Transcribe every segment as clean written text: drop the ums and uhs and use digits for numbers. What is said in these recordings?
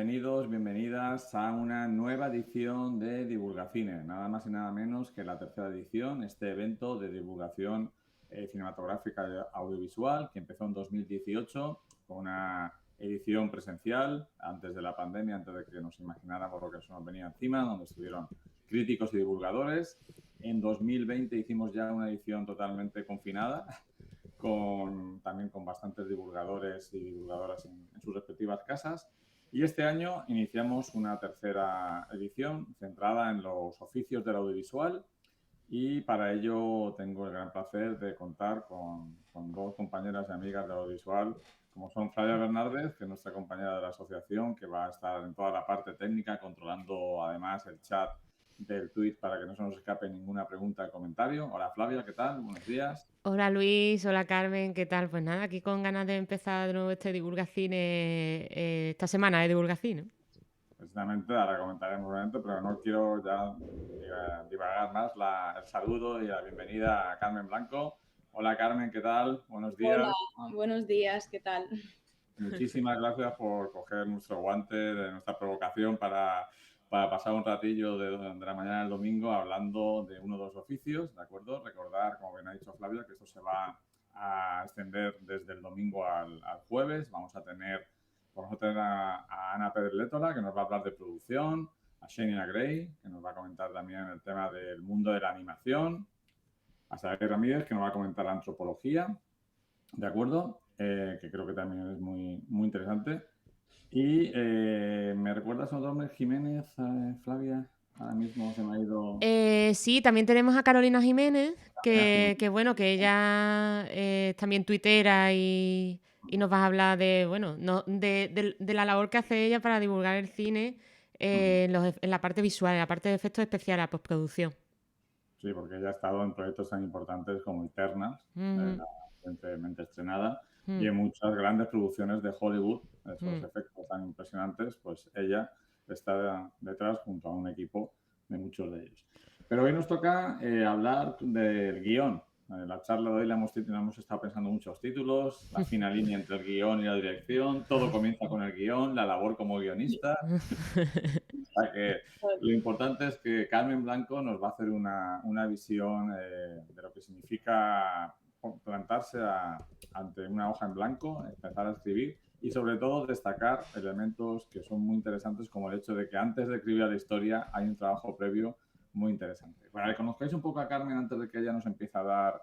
bienvenidos, bienvenidas a una nueva edición de Divulgacine, nada más y nada menos que la tercera edición, este evento de divulgación cinematográfica y audiovisual que empezó en 2018 con una edición presencial antes de la pandemia, antes de que nos imagináramos lo que eso nos venía encima, donde estuvieron críticos y divulgadores. En 2020 hicimos ya una edición totalmente confinada, también con bastantes divulgadores y divulgadoras en sus respectivas casas. Y este año iniciamos una tercera edición centrada en los oficios del audiovisual y para ello tengo el gran placer de contar con dos compañeras y amigas del audiovisual, como son Flavia Bernaldez, que es nuestra compañera de la asociación, que va a estar en toda la parte técnica, controlando además el chat del tweet para que no se nos escape ninguna pregunta o comentario. Hola Flavia, ¿qué tal? Buenos días. Hola Luis, hola Carmen, ¿qué tal? Pues nada, aquí con ganas de empezar de nuevo este Divulgacine, esta semana de Divulgacine. Precisamente, ahora comentaremos un momento, pero no quiero ya divagar más el saludo y la bienvenida a Carmen Blanco. Hola Carmen, ¿qué tal? Buenos Hola, días. buenos días, ¿qué tal? Muchísimas gracias por coger nuestro guante de nuestra provocación para pasar un ratillo de la mañana del domingo hablando de uno de los oficios, ¿de acuerdo? Recordar, como bien ha dicho Flavia, que esto se va a extender desde el domingo al jueves. Vamos a tener a Ana Pérez Létola, que nos va a hablar de producción, a Shania Gray, que nos va a comentar también el tema del mundo de la animación, a Saber Ramírez, que nos va a comentar la antropología, ¿de acuerdo? Que creo que también es muy, muy interesante. Y ¿me recuerdas a Dormer Jiménez, Flavia? Ahora mismo se me ha ido... Sí, también tenemos a Carolina Jiménez, que bueno, que ella es también tuitera y nos vas a hablar de, bueno, de la labor que hace ella para divulgar el cine en la parte visual, en la parte de efectos especiales, la postproducción. Sí, porque ella ha estado en proyectos tan importantes como Eternals, Ujú, recientemente estrenada, y ujú. en muchas grandes producciones de Hollywood, esos efectos tan impresionantes, pues ella está detrás junto a un equipo de muchos de ellos. Pero hoy nos toca hablar del guión. La charla de hoy la hemos estado pensando muchos títulos, la fina línea entre el guión y la dirección, todo comienza con el guión, la labor como guionista. O sea que lo importante es que Carmen Blanco nos va a hacer una visión de lo que significa plantarse ante una hoja en blanco, empezar a escribir y sobre todo destacar elementos que son muy interesantes como el hecho de que antes de escribir la historia hay un trabajo previo muy interesante. Para que conozcáis un poco a Carmen antes de que ella nos empiece a dar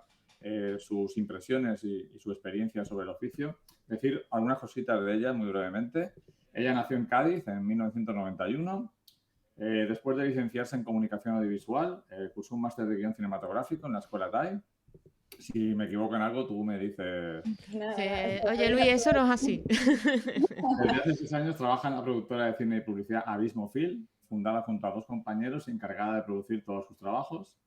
sus impresiones y su experiencia sobre el oficio, decir algunas cositas de ella muy brevemente. Ella nació en Cádiz en 1991. Después de licenciarse en comunicación audiovisual, cursó un máster de guión cinematográfico en la Escuela TAI. Si me equivoco en algo, tú me dices. Nada, Oye Luis, eso no es así. Desde hace 6 años trabaja en la productora de cine y publicidad Abismo Film, fundada junto a dos compañeros encargada de producir todos sus trabajos.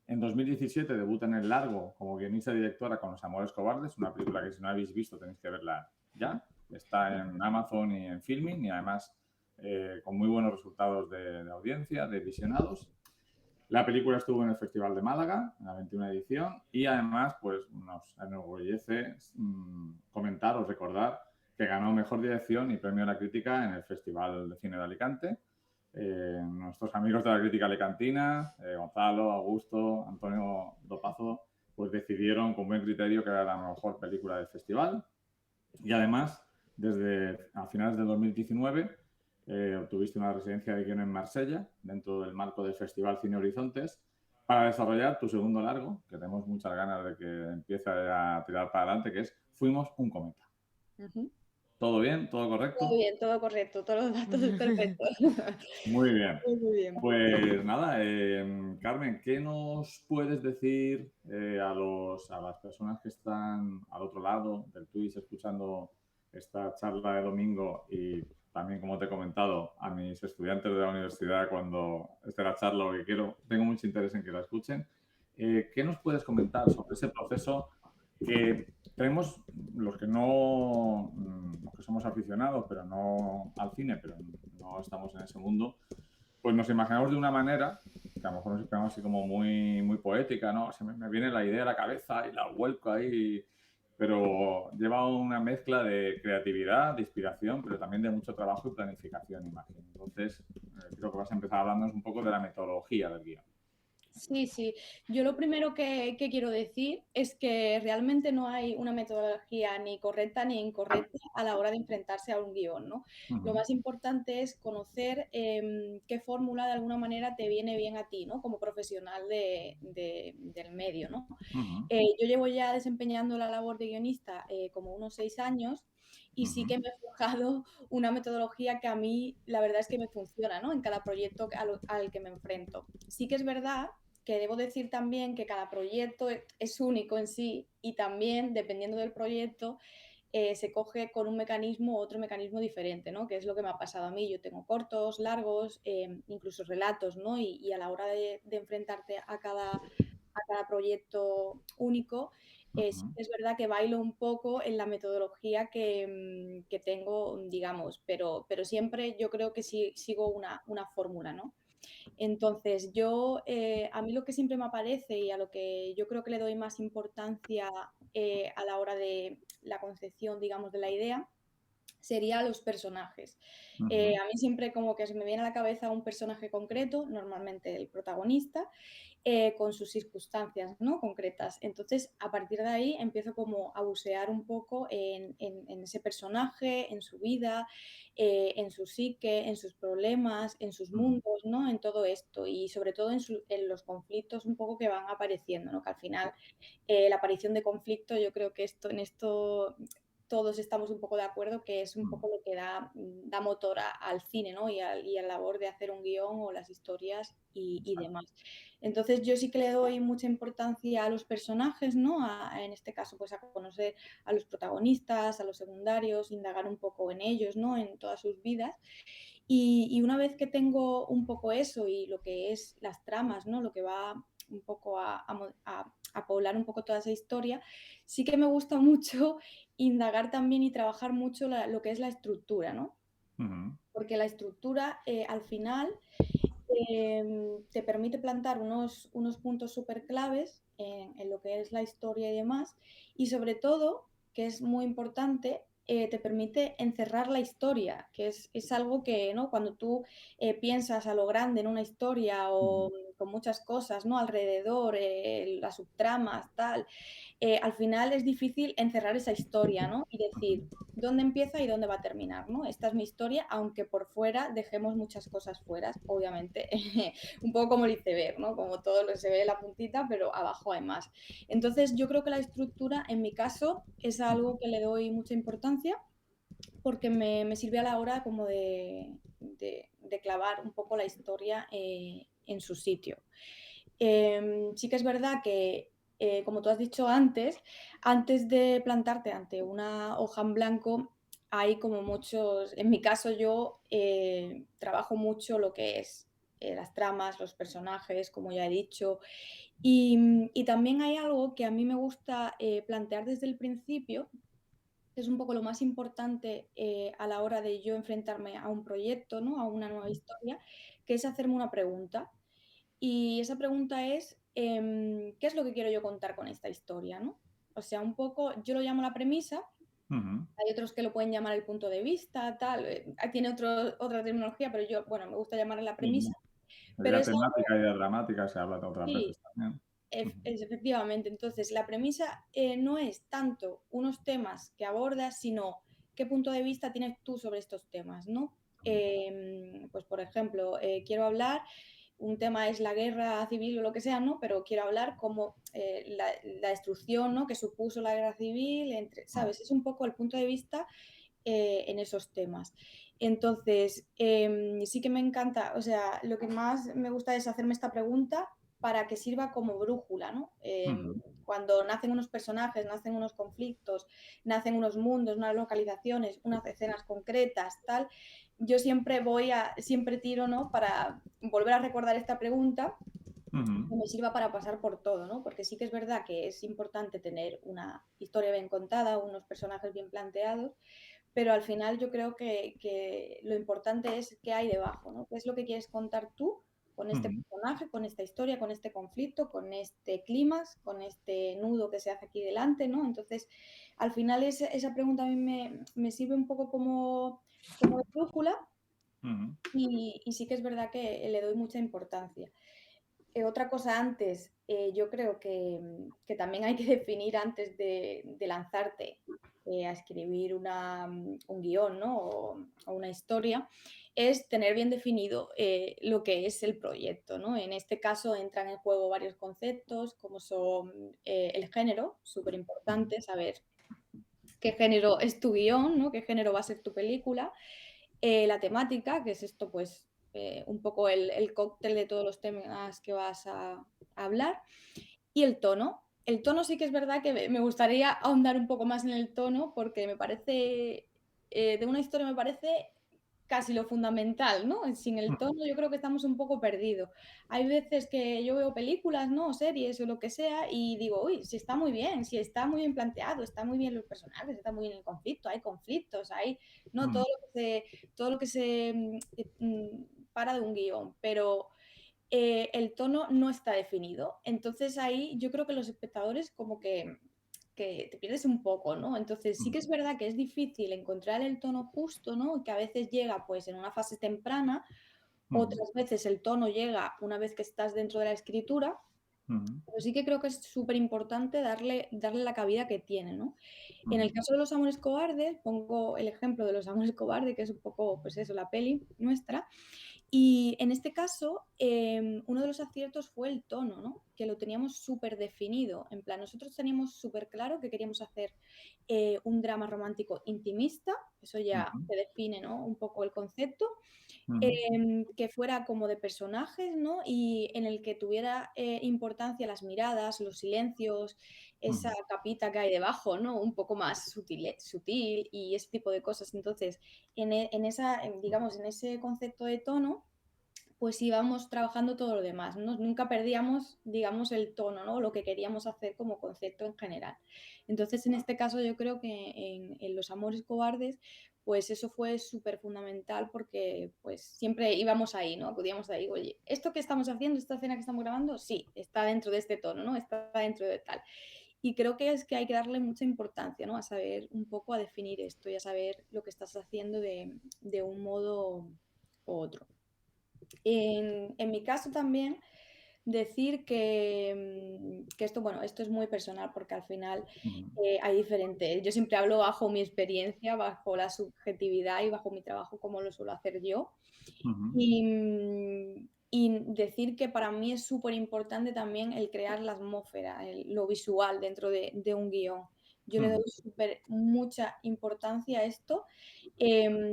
En 2017 debuta en el largo como guionista y directora con Los Amores Cobardes, una película que si no habéis visto tenéis que verla ya. Está en Amazon y en Filmin y además con muy buenos resultados de audiencia, de visionados. La película estuvo en el Festival de Málaga, en la 21 edición, y además pues, nos enorgullece comentar o recordar que ganó Mejor Dirección y Premio a la Crítica en el Festival de Cine de Alicante. Nuestros amigos de la crítica alicantina, Gonzalo, Augusto, Antonio Dopazo, pues decidieron con buen criterio que era la mejor película del festival. Y además, desde a finales de 2019, obtuviste una residencia de guión en Marsella, dentro del marco del Festival Cine Horizontes, para desarrollar tu segundo largo, que tenemos muchas ganas de que empiece a tirar para adelante, que es Fuimos un cometa. ¿Todo bien? ¿Todo todo correcto? bien, todo correcto, todos los datos perfectos. Muy bien. Muy bien. Pues nada, Carmen, ¿qué nos puedes decir a las personas que están al otro lado del Twitch escuchando esta charla de domingo y también, como te he comentado, a mis estudiantes de la universidad cuando esté la charla o que tengo mucho interés en que la escuchen? ¿Qué nos puedes comentar sobre ese proceso que tenemos los que somos aficionados, pero no al cine, pero no estamos en ese mundo? Pues nos imaginamos de una manera que a lo mejor nos imaginamos así como muy, muy poética, ¿no? Se me viene la idea a la cabeza y la vuelco ahí pero lleva una mezcla de creatividad, de inspiración, pero también de mucho trabajo y planificación, imagino. Entonces, creo que vas a empezar hablándonos un poco de la metodología del guión. Sí, sí. Yo lo primero que quiero decir es que realmente no hay una metodología ni correcta ni incorrecta a la hora de enfrentarse a un guión, ¿no? Lo más importante es conocer qué fórmula de alguna manera te viene bien a ti, ¿no? Como profesional del medio, ¿no? Yo llevo ya desempeñando la labor de guionista como unos 6 años y sí que me he forjado una metodología que a mí la verdad es que me funciona, ¿no? En cada proyecto al que me enfrento. Sí que es verdad que debo decir también que cada proyecto es único en sí y también, dependiendo del proyecto, se coge con un mecanismo u otro mecanismo diferente, ¿no? Que es lo que me ha pasado a mí. Yo tengo cortos, largos, incluso relatos, ¿no? Y a la hora de enfrentarte a cada proyecto único, sí que es verdad que bailo un poco en la metodología que tengo, digamos, pero siempre yo creo que sí sigo una fórmula, ¿no? Entonces, a mí lo que siempre me aparece y a lo que yo creo que le doy más importancia a la hora de la concepción, digamos, de la idea, sería los personajes. A mí siempre como que se me viene a la cabeza un personaje concreto, normalmente el protagonista, con sus circunstancias, ¿no? Concretas. Entonces, a partir de ahí empiezo como a bucear un poco en ese personaje, en su vida, en su psique, en sus problemas, en sus mundos, ¿no? En todo esto y sobre todo en los conflictos un poco que van apareciendo, ¿no? Que al final la aparición de conflicto, yo creo que en esto todos estamos un poco de acuerdo que es un poco lo que da motor al cine, ¿no? Y a la labor de hacer un guión o las historias y demás. Entonces yo sí que le doy mucha importancia a los personajes, ¿no? En este caso, pues a conocer a los protagonistas, a los secundarios, indagar un poco en ellos, ¿no? En todas sus vidas. Y una vez que tengo un poco eso y lo que es las tramas, ¿no? Lo que va un poco a poblar un poco toda esa historia, sí que me gusta mucho indagar también y trabajar mucho lo que es la estructura, ¿no? Porque la estructura al final te permite plantar unos puntos súper claves en lo que es la historia y demás, y sobre todo, que es muy importante, te permite encerrar la historia, que es algo que, ¿no? Cuando tú piensas a lo grande en una historia o con muchas cosas, ¿no? Alrededor, las subtramas, tal, al final es difícil encerrar esa historia, ¿no? Y decir dónde empieza y dónde va a terminar, ¿no? Esta es mi historia, aunque por fuera dejemos muchas cosas fuera, obviamente, un poco como el iceberg, ¿no? Como todo lo que se ve la puntita, pero abajo hay más. Entonces, yo creo que la estructura, en mi caso, es algo que le doy mucha importancia porque me sirve a la hora como de clavar un poco la historia en su sitio. Sí que es verdad que, como tú has dicho antes de plantarte ante una hoja en blanco, hay como muchos, en mi caso yo trabajo mucho lo que es las tramas, los personajes, como ya he dicho, y también hay algo que a mí me gusta plantear desde el principio, que es un poco lo más importante a la hora de yo enfrentarme a un proyecto, ¿no? A una nueva historia, que es hacerme una pregunta. Y esa pregunta es, ¿qué es lo que quiero yo contar con esta historia, no? O sea, un poco, yo lo llamo la premisa, hay otros que lo pueden llamar el punto de vista, tal, tiene otra terminología, pero yo, bueno, me gusta llamarla la premisa, pero Idea es algo, temática, idea dramática, se habla otras sí, veces también. efectivamente. Entonces, la premisa no es tanto unos temas que abordas, sino qué punto de vista tienes tú sobre estos temas, ¿no? Pues, por ejemplo, quiero hablar, un tema es la guerra civil o lo que sea, ¿no? Pero quiero hablar como la destrucción, ¿no? Que supuso la guerra civil, ¿sabes? Es un poco el punto de vista en esos temas. Entonces, sí que me encanta, o sea, lo que más me gusta es hacerme esta pregunta para que sirva como brújula, ¿no? Cuando nacen unos personajes, nacen unos conflictos, nacen unos mundos, unas localizaciones, unas escenas concretas, tal, yo siempre tiro, ¿no? Para volver a recordar esta pregunta que me sirva para pasar por todo, ¿no? Porque sí que es verdad que es importante tener una historia bien contada, unos personajes bien planteados, pero al final yo creo que lo importante es qué hay debajo, ¿no? ¿Qué es lo que quieres contar tú con este Ujú. personaje, con esta historia, con este conflicto, con este clímax, con este nudo que se hace aquí delante, ¿no? Entonces, al final esa pregunta a mí me sirve un poco como de brújula Ujú. y sí que es verdad que le doy mucha importancia. Otra cosa antes, yo creo que también hay que definir antes de lanzarte a escribir un guión, ¿no? O una historia, es tener bien definido lo que es el proyecto, ¿no? En este caso entran en juego varios conceptos, como son el género, súper Ujú. importante saber qué género es tu guión, ¿no? Qué género va a ser tu película. La temática, que es esto, pues, un poco el cóctel de todos los temas que vas a hablar. Y el tono. El tono sí que es verdad que me gustaría ahondar un poco más en el tono, porque me parece, de una historia me parece casi lo fundamental, ¿no? Sin el tono yo creo que estamos un poco perdidos. Hay veces que yo veo películas, ¿no? O series o lo que sea y digo: "Uy, si está muy bien, si está muy bien planteado, está muy bien los personajes, está muy bien el conflicto, hay conflictos, hay", ¿no? Ujú. Todo lo que se, para de un guión, pero el tono no está definido. Entonces ahí yo creo que los espectadores como que te pierdes un poco, ¿no? Entonces sí que es verdad que es difícil encontrar el tono justo, ¿no? Que a veces llega pues en una fase temprana, Ujú. otras veces el tono llega una vez que estás dentro de la escritura, Ujú. pero sí que creo que es súper importante darle la cabida que tiene, ¿no? En el Ujú. caso de Los Amores Cobardes, pongo el ejemplo de Los Amores Cobardes, que es un poco, pues eso, la peli nuestra, y en este caso, uno de los aciertos fue el tono, ¿no? Que lo teníamos súper definido. En plan, nosotros teníamos súper claro que queríamos hacer un drama romántico intimista, eso ya Ujú. te define, ¿no? Un poco el concepto, Ujú. que fuera como de personajes, ¿no? Y en el que tuviera importancia las miradas, los silencios, esa Ujú. capita que hay debajo, ¿no? Un poco más sutil y ese tipo de cosas. Entonces, digamos, en ese concepto de tono, pues íbamos trabajando todo lo demás, ¿no? Nunca perdíamos, digamos, el tono, ¿no? Lo que queríamos hacer como concepto en general. Entonces, en este caso, yo creo que en Los Amores Cobardes, pues eso fue súper fundamental porque pues siempre íbamos ahí, ¿no? Acudíamos ahí, oye, ¿esto que estamos haciendo, esta escena que estamos grabando? Sí, está dentro de este tono, ¿no? Está dentro de tal. Y creo que es que hay que darle mucha importancia, ¿no? A saber un poco a definir esto y a saber lo que estás haciendo de un modo u otro. En mi caso también, decir que esto, bueno, esto es muy personal porque al final Ujú. hay diferentes. Yo siempre hablo bajo mi experiencia, bajo la subjetividad y bajo mi trabajo, como lo suelo hacer yo. Ujú. Y decir que para mí es súper importante también el crear la atmósfera, lo visual dentro de un guión. Yo le doy Ujú. súper mucha importancia a esto.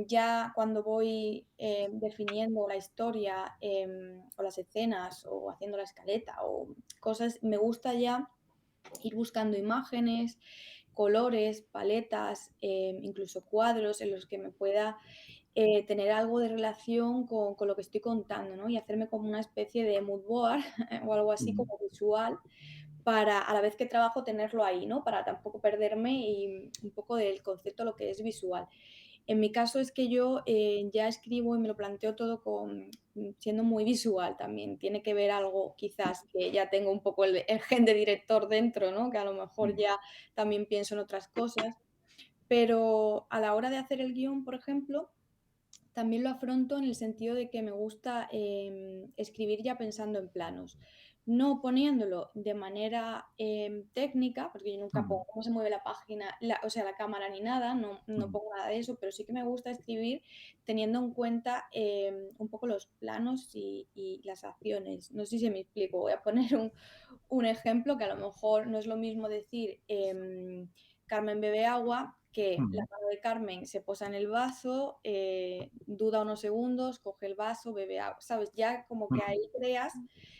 Ya cuando voy definiendo la historia o las escenas o haciendo la escaleta o cosas, me gusta ya ir buscando imágenes, colores, paletas, incluso cuadros en los que me pueda tener algo de relación con lo que estoy contando, ¿no? Y hacerme como una especie de mood board o algo así Ujú. como visual para a la vez que trabajo tenerlo ahí, ¿no? Para tampoco perderme y un poco del concepto de lo que es visual. En mi caso es que yo ya escribo y me lo planteo todo siendo muy visual también. Tiene que ver algo quizás que ya tengo un poco el gen de director dentro, ¿no? Que a lo mejor Ujú. ya también pienso en otras cosas. Pero a la hora de hacer el guión, por ejemplo, también lo afronto en el sentido de que me gusta escribir ya pensando en planos, no poniéndolo de manera técnica, porque yo nunca Ujú. pongo cómo se mueve la página, o sea, la cámara ni nada, no Ujú. pongo nada de eso, pero sí que me gusta escribir teniendo en cuenta un poco los planos y las acciones. No sé si me explico, voy a poner un ejemplo que a lo mejor no es lo mismo decir Carmen bebe agua, que la Ujú. mano de Carmen se posa en el vaso, duda unos segundos, coge el vaso, bebe agua, ¿sabes? Ya como que ahí creas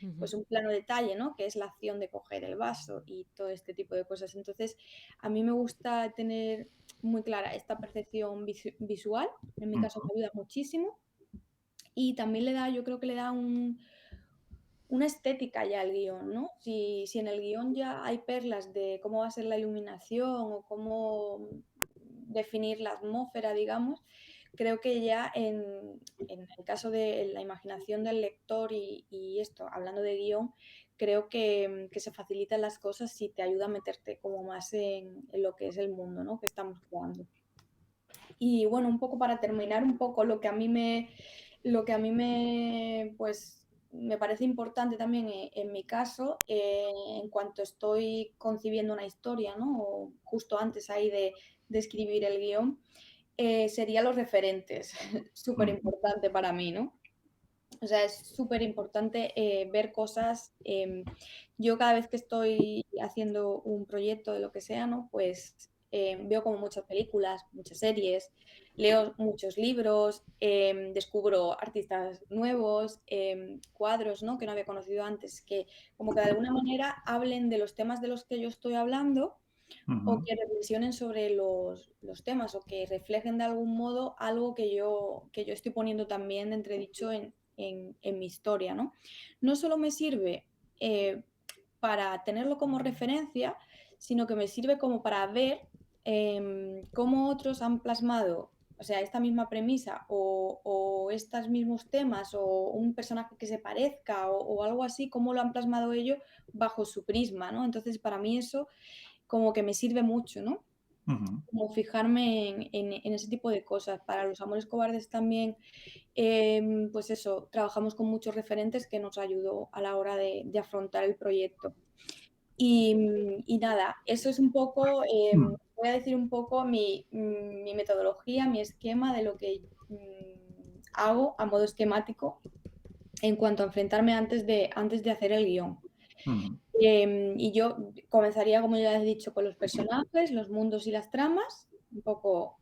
Ujú. pues un plano detalle, ¿no? Que es la acción de coger el vaso y todo este tipo de cosas. Entonces, a mí me gusta tener muy clara esta percepción visual, en mi caso Ujú. me ayuda muchísimo y también yo creo que le da una estética ya al guión, ¿no? Si en el guión ya hay perlas de cómo va a ser la iluminación o cómo definir la atmósfera, digamos, creo que ya en el caso de la imaginación del lector y esto, hablando de guión, creo que se facilitan las cosas y te ayuda a meterte como más en lo que es el mundo, ¿no? Que estamos jugando. Y bueno, un poco para terminar, un poco lo que a mí pues, me parece importante también en mi caso, en cuanto estoy concibiendo una historia, ¿no? O justo antes ahí de escribir el guión, serían los referentes, súper importante para mí, ¿no? O sea, es súper importante ver cosas. Yo cada vez que estoy haciendo un proyecto de lo que sea, ¿no? Pues veo como muchas películas, muchas series, leo muchos libros, descubro artistas nuevos, cuadros, ¿no? Que no había conocido antes, que como que de alguna manera hablen de los temas de los que yo estoy hablando o que reflexionen sobre los temas o que reflejen de algún modo algo que yo estoy poniendo también de entredicho en mi historia, ¿no? No solo me sirve para tenerlo como referencia, sino que me sirve como para ver cómo otros han plasmado, o sea, esta misma premisa o estos mismos temas o un personaje que se parezca o algo así, cómo lo han plasmado ellos bajo su prisma, ¿no? Entonces, para mí eso como que me sirve mucho, ¿no? Como fijarme en ese tipo de cosas. Para Los Amores Cobardes también, pues eso, trabajamos con muchos referentes que nos ayudó a la hora de afrontar el proyecto. Y nada, eso es un poco, voy a decir un poco mi metodología, mi esquema de lo que hago a modo esquemático en cuanto a enfrentarme antes de hacer el guión. Y yo comenzaría, como ya he dicho, con los personajes, los mundos y las tramas. Un poco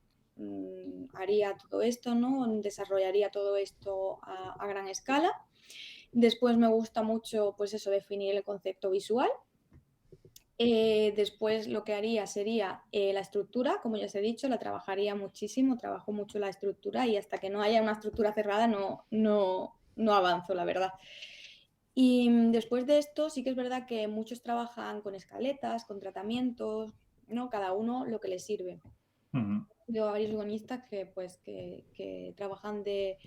haría todo esto, ¿no? Desarrollaría todo esto a gran escala. Después me gusta mucho, pues eso, definir el concepto visual. Después lo que haría sería la estructura, como ya os he dicho, la trabajaría muchísimo, trabajo mucho la estructura y hasta que no haya una estructura cerrada no avanzo, la verdad. Y después de esto sí que es verdad que muchos trabajan con escaletas, con tratamientos, ¿no? Cada uno lo que les sirve. Yo varios guionistas que trabajan de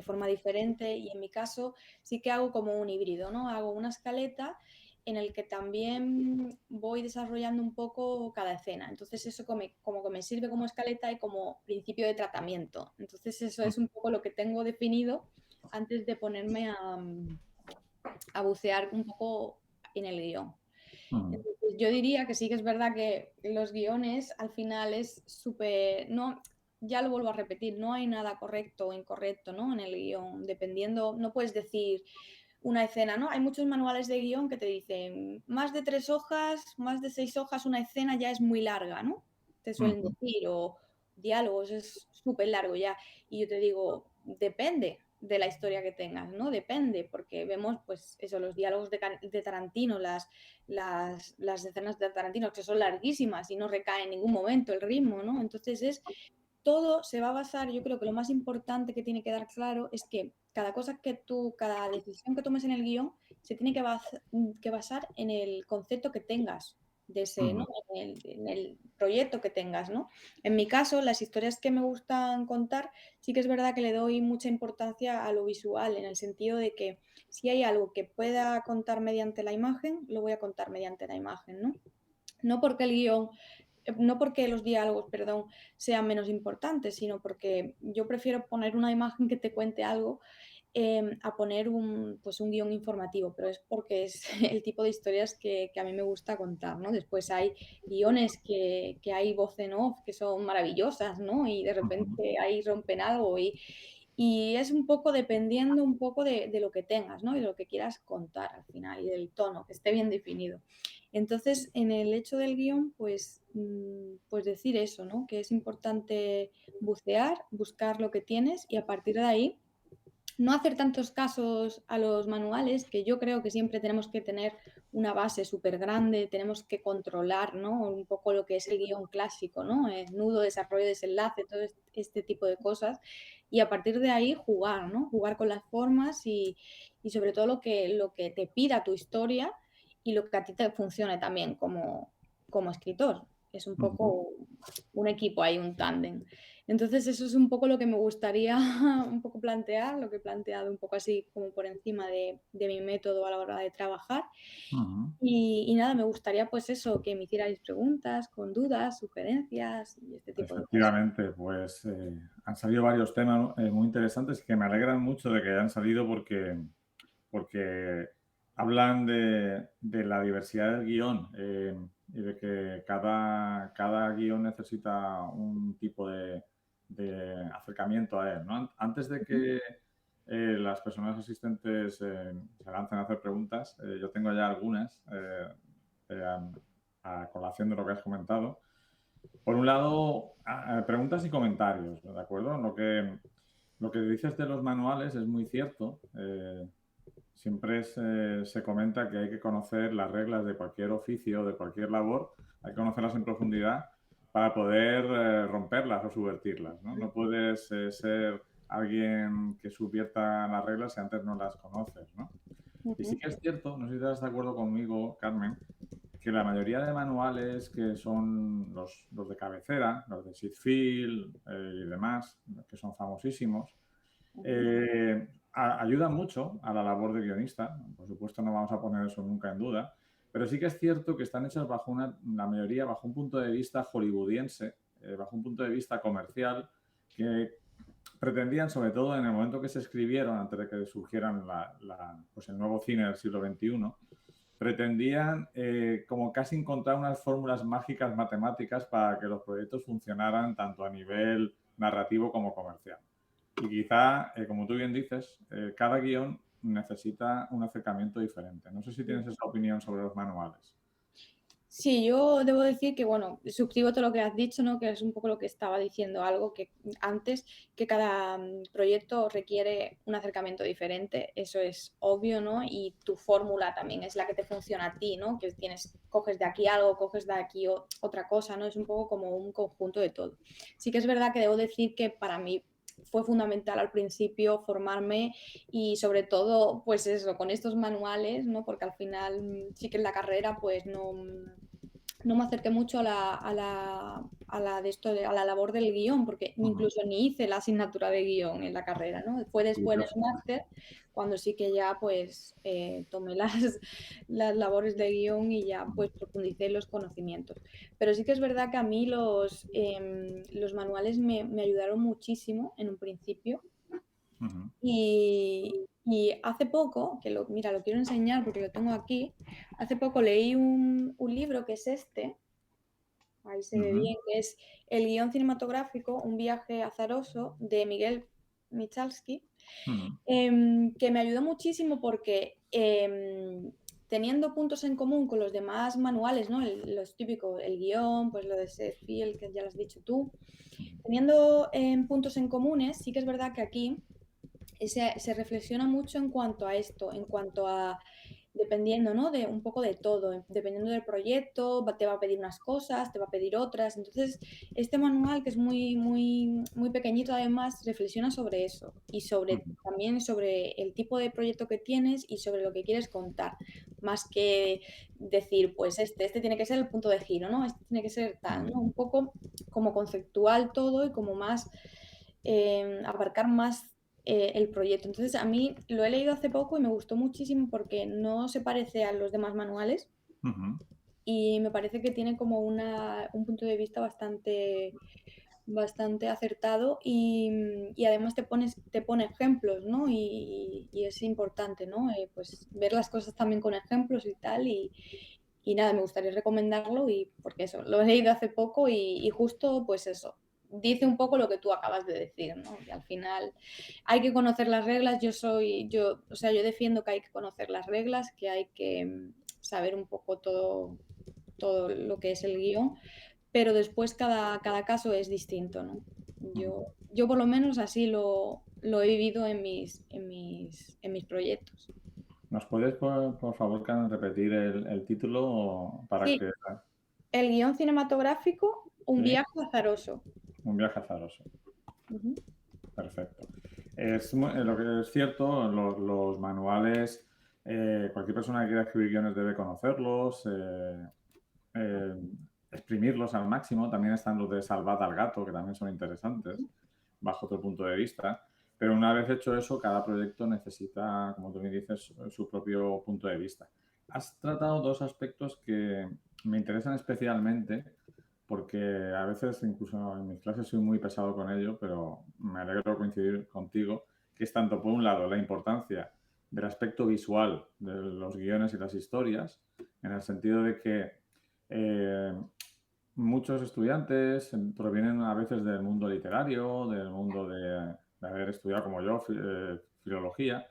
forma diferente y en mi caso sí que hago como un híbrido, ¿no? Hago una escaleta en el que también voy desarrollando un poco cada escena. Entonces eso como que me sirve como escaleta y como principio de tratamiento. Entonces eso es un poco lo que tengo definido antes de ponerme a bucear un poco en el guión. Entonces, yo diría que sí que es verdad que los guiones al final es súper, no, ya lo vuelvo a repetir, no hay nada correcto o incorrecto, ¿no? En el guión, dependiendo, no puedes decir una escena, ¿no? Hay muchos manuales de guión que te dicen más de 3 hojas, más de 6 hojas, una escena ya es muy larga, ¿no? Te suelen decir, o diálogos es súper largo ya. Y yo te digo, depende de la historia que tengas, ¿no? Depende, porque vemos, pues, eso, los diálogos de Tarantino, las escenas de Tarantino, que son larguísimas y no recae en ningún momento el ritmo, ¿no? Entonces todo se va a basar, yo creo que lo más importante que tiene que dar claro es que cada decisión que tomes en el guión se tiene que basar en el concepto que tengas de ese, ¿no? En el proyecto que tengas, ¿no? En mi caso, las historias que me gustan contar, sí que es verdad que le doy mucha importancia a lo visual, en el sentido de que si hay algo que pueda contar mediante la imagen, lo voy a contar mediante la imagen, ¿no? No porque el guión, no porque los diálogos, perdón, sean menos importantes, sino porque yo prefiero poner una imagen que te cuente algo a poner pues un guión informativo, pero es porque es el tipo de historias que a mí me gusta contar, ¿no? Después hay guiones que hay voz en off que son maravillosas, ¿no? Y de repente ahí rompen algo y es un poco dependiendo un poco de lo que tengas, ¿no? Y de lo que quieras contar al final y del tono, que esté bien definido. Entonces, en el hecho del guión, pues decir eso, ¿no? Que es importante bucear, buscar lo que tienes y a partir de ahí no hacer tantos casos a los manuales, que yo creo que siempre tenemos que tener una base súper grande, tenemos que controlar, ¿no? Un poco lo que es el guión clásico, ¿no? El nudo, desarrollo, desenlace, todo este tipo de cosas. Y a partir de ahí jugar, ¿no? Jugar con las formas y sobre todo lo que te pida tu historia y lo que a ti te funcione también como escritor. Es un poco un equipo ahí, un tándem. Entonces eso es un poco lo que me gustaría un poco plantear, lo que he planteado un poco así como por encima de mi método a la hora de trabajar. Ujú. Y nada, me gustaría pues eso, que me hicierais preguntas con dudas, sugerencias y este tipo de cosas. Efectivamente, pues han salido varios temas muy interesantes que me alegran mucho de que hayan salido porque hablan de la diversidad del guión y de que cada guión necesita un tipo de acercamiento a él, ¿no? Antes de que las personas asistentes se lancen a hacer preguntas, yo tengo ya algunas a colación de lo que has comentado. Por un lado, preguntas y comentarios, ¿de acuerdo? Lo que dices de los manuales es muy cierto. Siempre se comenta que hay que conocer las reglas de cualquier oficio, de cualquier labor, hay que conocerlas en profundidad para poder romperlas o subvertirlas, ¿no? No puedes ser alguien que subvierta las reglas si antes no las conoces, ¿no? Y sí Ujú, que es cierto, no sé si estás de acuerdo conmigo, Carmen, que la mayoría de manuales que son los de cabecera, los de Seedfield y demás, que son famosísimos, ujú. ayudan mucho a la labor de guionista. Por supuesto, no vamos a poner eso nunca en duda, pero sí que es cierto que están hechas la mayoría bajo un punto de vista hollywoodiense, bajo un punto de vista comercial, que pretendían, sobre todo en el momento que se escribieron, antes de que surgieran pues el nuevo cine del siglo XXI, pretendían como casi encontrar unas fórmulas mágicas matemáticas para que los proyectos funcionaran tanto a nivel narrativo como comercial. Y quizá, como tú bien dices, cada guión necesita un acercamiento diferente. No sé si tienes esa opinión sobre los manuales. Sí, yo debo decir que, bueno, suscribo todo lo que has dicho, ¿no? Que es un poco lo que estaba diciendo, algo que antes, que cada proyecto requiere un acercamiento diferente, eso es obvio, ¿no? Y tu fórmula también es la que te funciona a ti, ¿no? Que coges de aquí algo, coges de aquí otra cosa, ¿no? Es un poco como un conjunto de todo. Sí que es verdad que debo decir que para mí fue fundamental al principio formarme y sobre todo, pues eso, con estos manuales, ¿no? Porque al final sí que en la carrera, pues no me acerqué mucho a la labor del guión, porque Ujú. incluso ni hice la asignatura de guión en la carrera, ¿no? Fue después en Curioso. el máster cuando sí que ya pues tomé las labores de guión y ya pues profundicé en los conocimientos. Pero sí que es verdad que a mí los manuales me ayudaron muchísimo en un principio Ujú. y hace poco, mira, lo quiero enseñar porque lo tengo aquí, hace poco leí un libro que es este, ahí se ve Ujú. bien, que es El guión cinematográfico, un viaje azaroso, de Miguel Michalski, Ujú. que me ayudó muchísimo porque teniendo puntos en común con los demás manuales, ¿no? Los típicos, el guión, pues lo de Seedfield, que ya lo has dicho tú, teniendo puntos en comunes, sí que es verdad que aquí se reflexiona mucho en cuanto a esto, en cuanto a, dependiendo, ¿no? De un poco de todo, dependiendo del proyecto, te va a pedir unas cosas, te va a pedir otras. Entonces, este manual, que es muy pequeñito además, reflexiona sobre eso y Ujú. también sobre el tipo de proyecto que tienes y sobre lo que quieres contar, más que decir, pues este tiene que ser el punto de giro, ¿no? Este tiene que ser tal, ¿no? Un poco como conceptual todo y como más, abarcar más el proyecto. Entonces, a mí lo he leído hace poco y me gustó muchísimo porque no se parece a los demás manuales Ujú. y me parece que tiene como un punto de vista bastante acertado y además te pone ejemplos, ¿no? Y es importante, ¿no? Pues ver las cosas también con ejemplos y tal y nada, me gustaría recomendarlo y porque eso, lo he leído hace poco y justo pues eso, dice un poco lo que tú acabas de decir, ¿no? Que al final hay que conocer las reglas, o sea, yo defiendo que hay que conocer las reglas, que hay que saber un poco todo lo que es el guión, pero después cada caso es distinto, ¿no? Ujú. Yo por lo menos así lo he vivido en mis proyectos. ¿Nos puedes, por favor, Carmen, repetir el título para Sí, que... el guión cinematográfico, un Sí, viaje azaroso. un viaje azaroso. Ujú. Perfecto. Lo que es cierto, los manuales, cualquier persona que quiera escribir guiones debe conocerlos. Eh, exprimirlos al máximo. También están los de Salvad al gato, que también son interesantes, bajo otro punto de vista. Pero una vez hecho eso, cada proyecto necesita, como tú me dices, su propio punto de vista. Has tratado dos aspectos que me interesan especialmente, porque a veces, incluso en mis clases, soy muy pesado con ello, pero me alegro coincidir contigo, que es tanto, por un lado, la importancia del aspecto visual de los guiones y las historias, en el sentido de que muchos estudiantes provienen a veces del mundo literario, del mundo de haber estudiado como yo filología,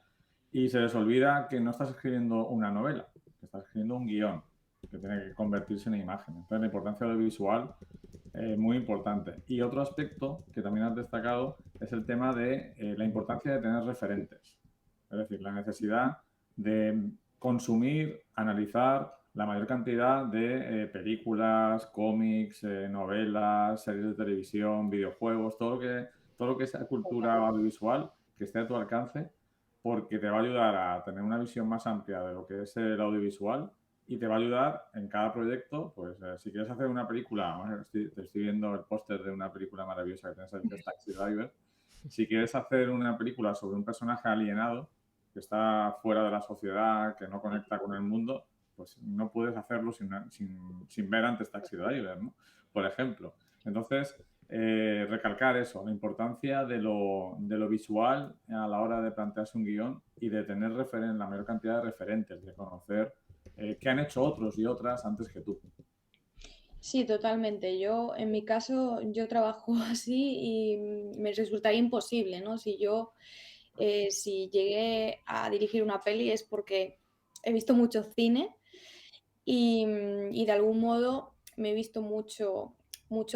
y se les olvida que no estás escribiendo una novela, que estás escribiendo un guión que tiene que convertirse en imagen. Entonces la importancia del visual es muy importante. Y otro aspecto que también has destacado es el tema de la importancia de tener referentes. Es decir, la necesidad de consumir, analizar la mayor cantidad de películas, cómics, novelas, series de televisión, videojuegos, todo lo que sea cultura audiovisual que esté a tu alcance, porque te va a ayudar a tener una visión más amplia de lo que es el audiovisual y te va a ayudar en cada proyecto. Pues si quieres hacer una película, bueno, te estoy viendo el póster de una película maravillosa que tienes ahí, que es Taxi Driver. Si quieres hacer una película sobre un personaje alienado que está fuera de la sociedad, que no conecta con el mundo, pues no puedes hacerlo sin ver antes Taxi Driver, ¿no? Por ejemplo. Entonces, recalcar eso, la importancia de lo visual a la hora de plantearse un guión y de tener la mayor cantidad de referentes, de conocer qué han hecho otros y otras antes que tú. Sí, totalmente. Yo, en mi caso, yo trabajo así y me resultaría imposible, ¿no? Si llegué a dirigir una peli es porque he visto mucho cine y de algún modo me he visto mucho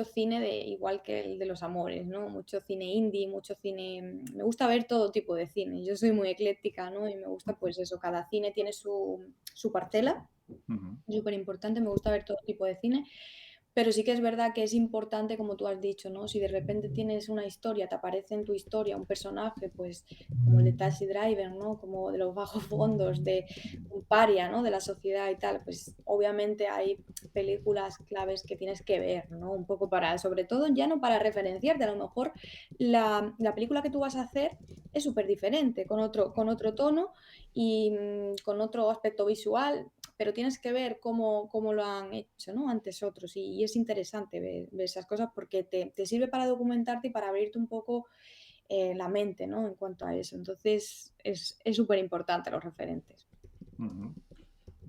cine igual que el de los amores, ¿no? Mucho cine indie, mucho cine. Me gusta ver todo tipo de cine. Yo soy muy ecléctica, ¿no? Y me gusta, pues eso, cada cine tiene su parcela. Uh-huh. Súper importante, me gusta ver todo tipo de cine. Pero sí que es verdad que es importante, como tú has dicho, ¿no? Si de repente tienes una historia, te aparece en tu historia un personaje, pues como el de Taxi Driver, ¿no? Como de los bajos fondos, de un paria, ¿no? De la sociedad y tal, pues obviamente hay películas claves que tienes que ver, ¿no? Un poco para, sobre todo ya no para referenciarte, a lo mejor la película que tú vas a hacer es súper diferente, con otro tono y con otro aspecto visual, pero tienes que ver cómo lo han hecho, ¿no? Antes otros. Y es interesante ver esas cosas porque te sirve para documentarte y para abrirte un poco la mente, ¿no? En cuanto a eso. Entonces, es súper importante los referentes. Uh-huh.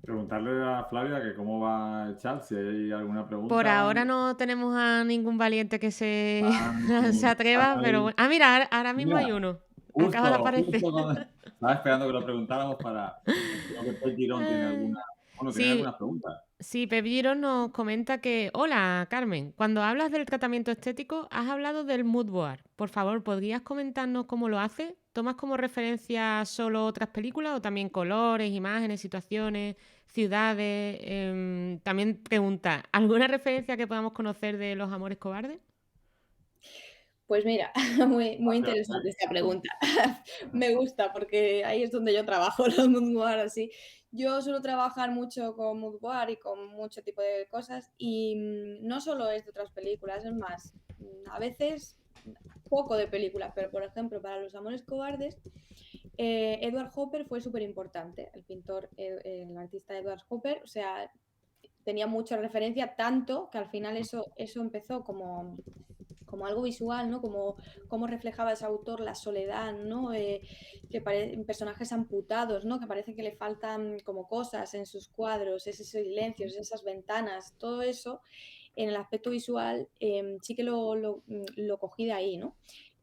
Preguntarle a Flavia que cómo va el chat, si hay alguna Por pregunta. ahora no tenemos a ningún valiente que se Están atreva, pero ahí. bueno. Ah, mira, ahora mismo hay Mira, uno. Acaba de justo aparecer. estaba esperando que lo preguntáramos para. Creo que Pep Girón tiene Ay. tiene Sí, algunas preguntas. sí, Pep Girón nos comenta que, hola, Carmen, cuando hablas del tratamiento estético, has hablado del mood board. Por favor, ¿podrías comentarnos cómo lo haces? ¿Tomas como referencia solo otras películas o también colores, imágenes, situaciones, ciudades? También pregunta, ¿alguna referencia que podamos conocer de Los Amores Cobardes? Pues mira, muy interesante esta pregunta. Me gusta porque ahí es donde yo trabajo, los mood board así. Yo suelo trabajar mucho con mood board y con mucho tipo de cosas y no solo es de otras películas, es más, a veces poco de películas, pero por ejemplo, para Los Amores Cobardes, Edward Hopper fue súper importante, el pintor, el artista Edward Hopper, o sea, tenía mucha referencia, tanto que al final eso empezó como algo visual, ¿no? Como reflejaba ese autor la soledad, ¿no? Personajes amputados, ¿no? Que parece que le faltan como cosas en sus cuadros, esos silencios, esas ventanas, todo eso en el aspecto visual sí que lo cogí de ahí, ¿no?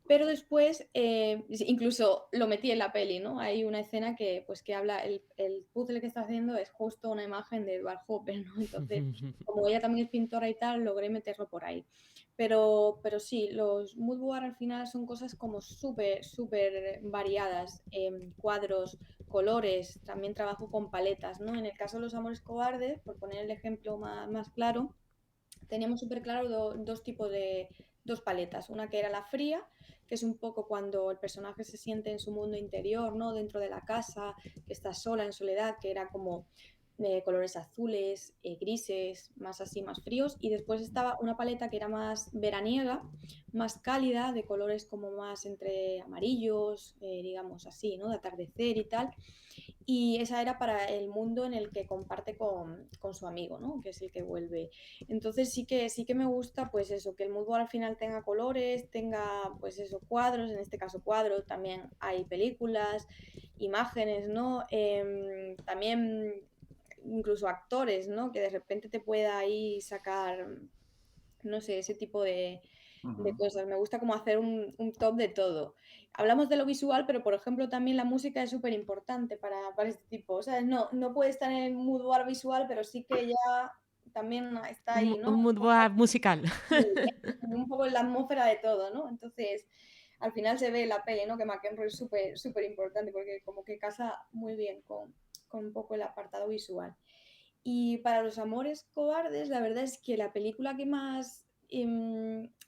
Pero después incluso lo metí en la peli, ¿no? Hay una escena que habla, el puzzle que está haciendo es justo una imagen de Edward Hopper, ¿no? Entonces, como ella también es pintora y tal, logré meterlo por ahí. Pero sí, los mood board al final son cosas como súper variadas, cuadros, colores, también trabajo con paletas, ¿no? En el caso de Los Amores Cobardes, por poner el ejemplo más claro, teníamos súper claro dos paletas. Una que era la fría, que es un poco cuando el personaje se siente en su mundo interior, ¿no? Dentro de la casa, que está sola, en soledad, que era como colores azules, grises, más así, más fríos. Y después estaba una paleta que era más veraniega, más cálida, de colores como más entre amarillos, digamos así, ¿no? De atardecer y tal. Y esa era para el mundo en el que comparte con su amigo, ¿no? Que es el que vuelve. Entonces sí que me gusta, pues eso, que el mood board al final tenga colores, tenga, pues eso, cuadros, en este caso cuadros, también hay películas, imágenes, ¿no? También incluso actores, ¿no? Que de repente te pueda ahí sacar, no sé, ese tipo de cosas. Me gusta como hacer un top de todo. Hablamos de lo visual, pero por ejemplo también la música es súper importante para este tipo. O sea, no puede estar en el mood board visual, pero sí que ya también está ahí, ¿no? Un mood board musical. Un poco en la atmósfera de todo, ¿no? Entonces, al final se ve en la peli, ¿no? Que McEnroe es súper, súper importante porque como que casa muy bien con un poco el apartado visual. Y para Los Amores Cobardes, la verdad es que la película que más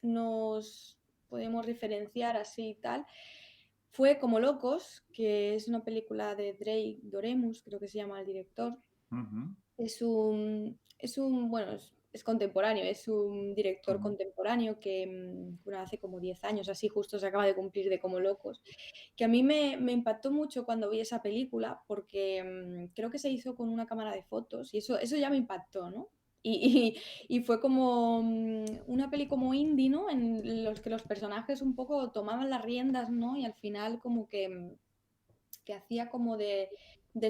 nos podemos referenciar así y tal fue Como Locos, que es una película de Drake Doremus, creo que se llama el director. Bueno, es contemporáneo, es un director contemporáneo que bueno, hace como 10 años, así justo se acaba de cumplir de Como Locos, que a mí me impactó mucho cuando vi esa película porque creo que se hizo con una cámara de fotos y eso ya me impactó, ¿no? Y fue como una peli como indie, ¿no? En los que los personajes un poco tomaban las riendas, ¿no? Y al final como que hacía como de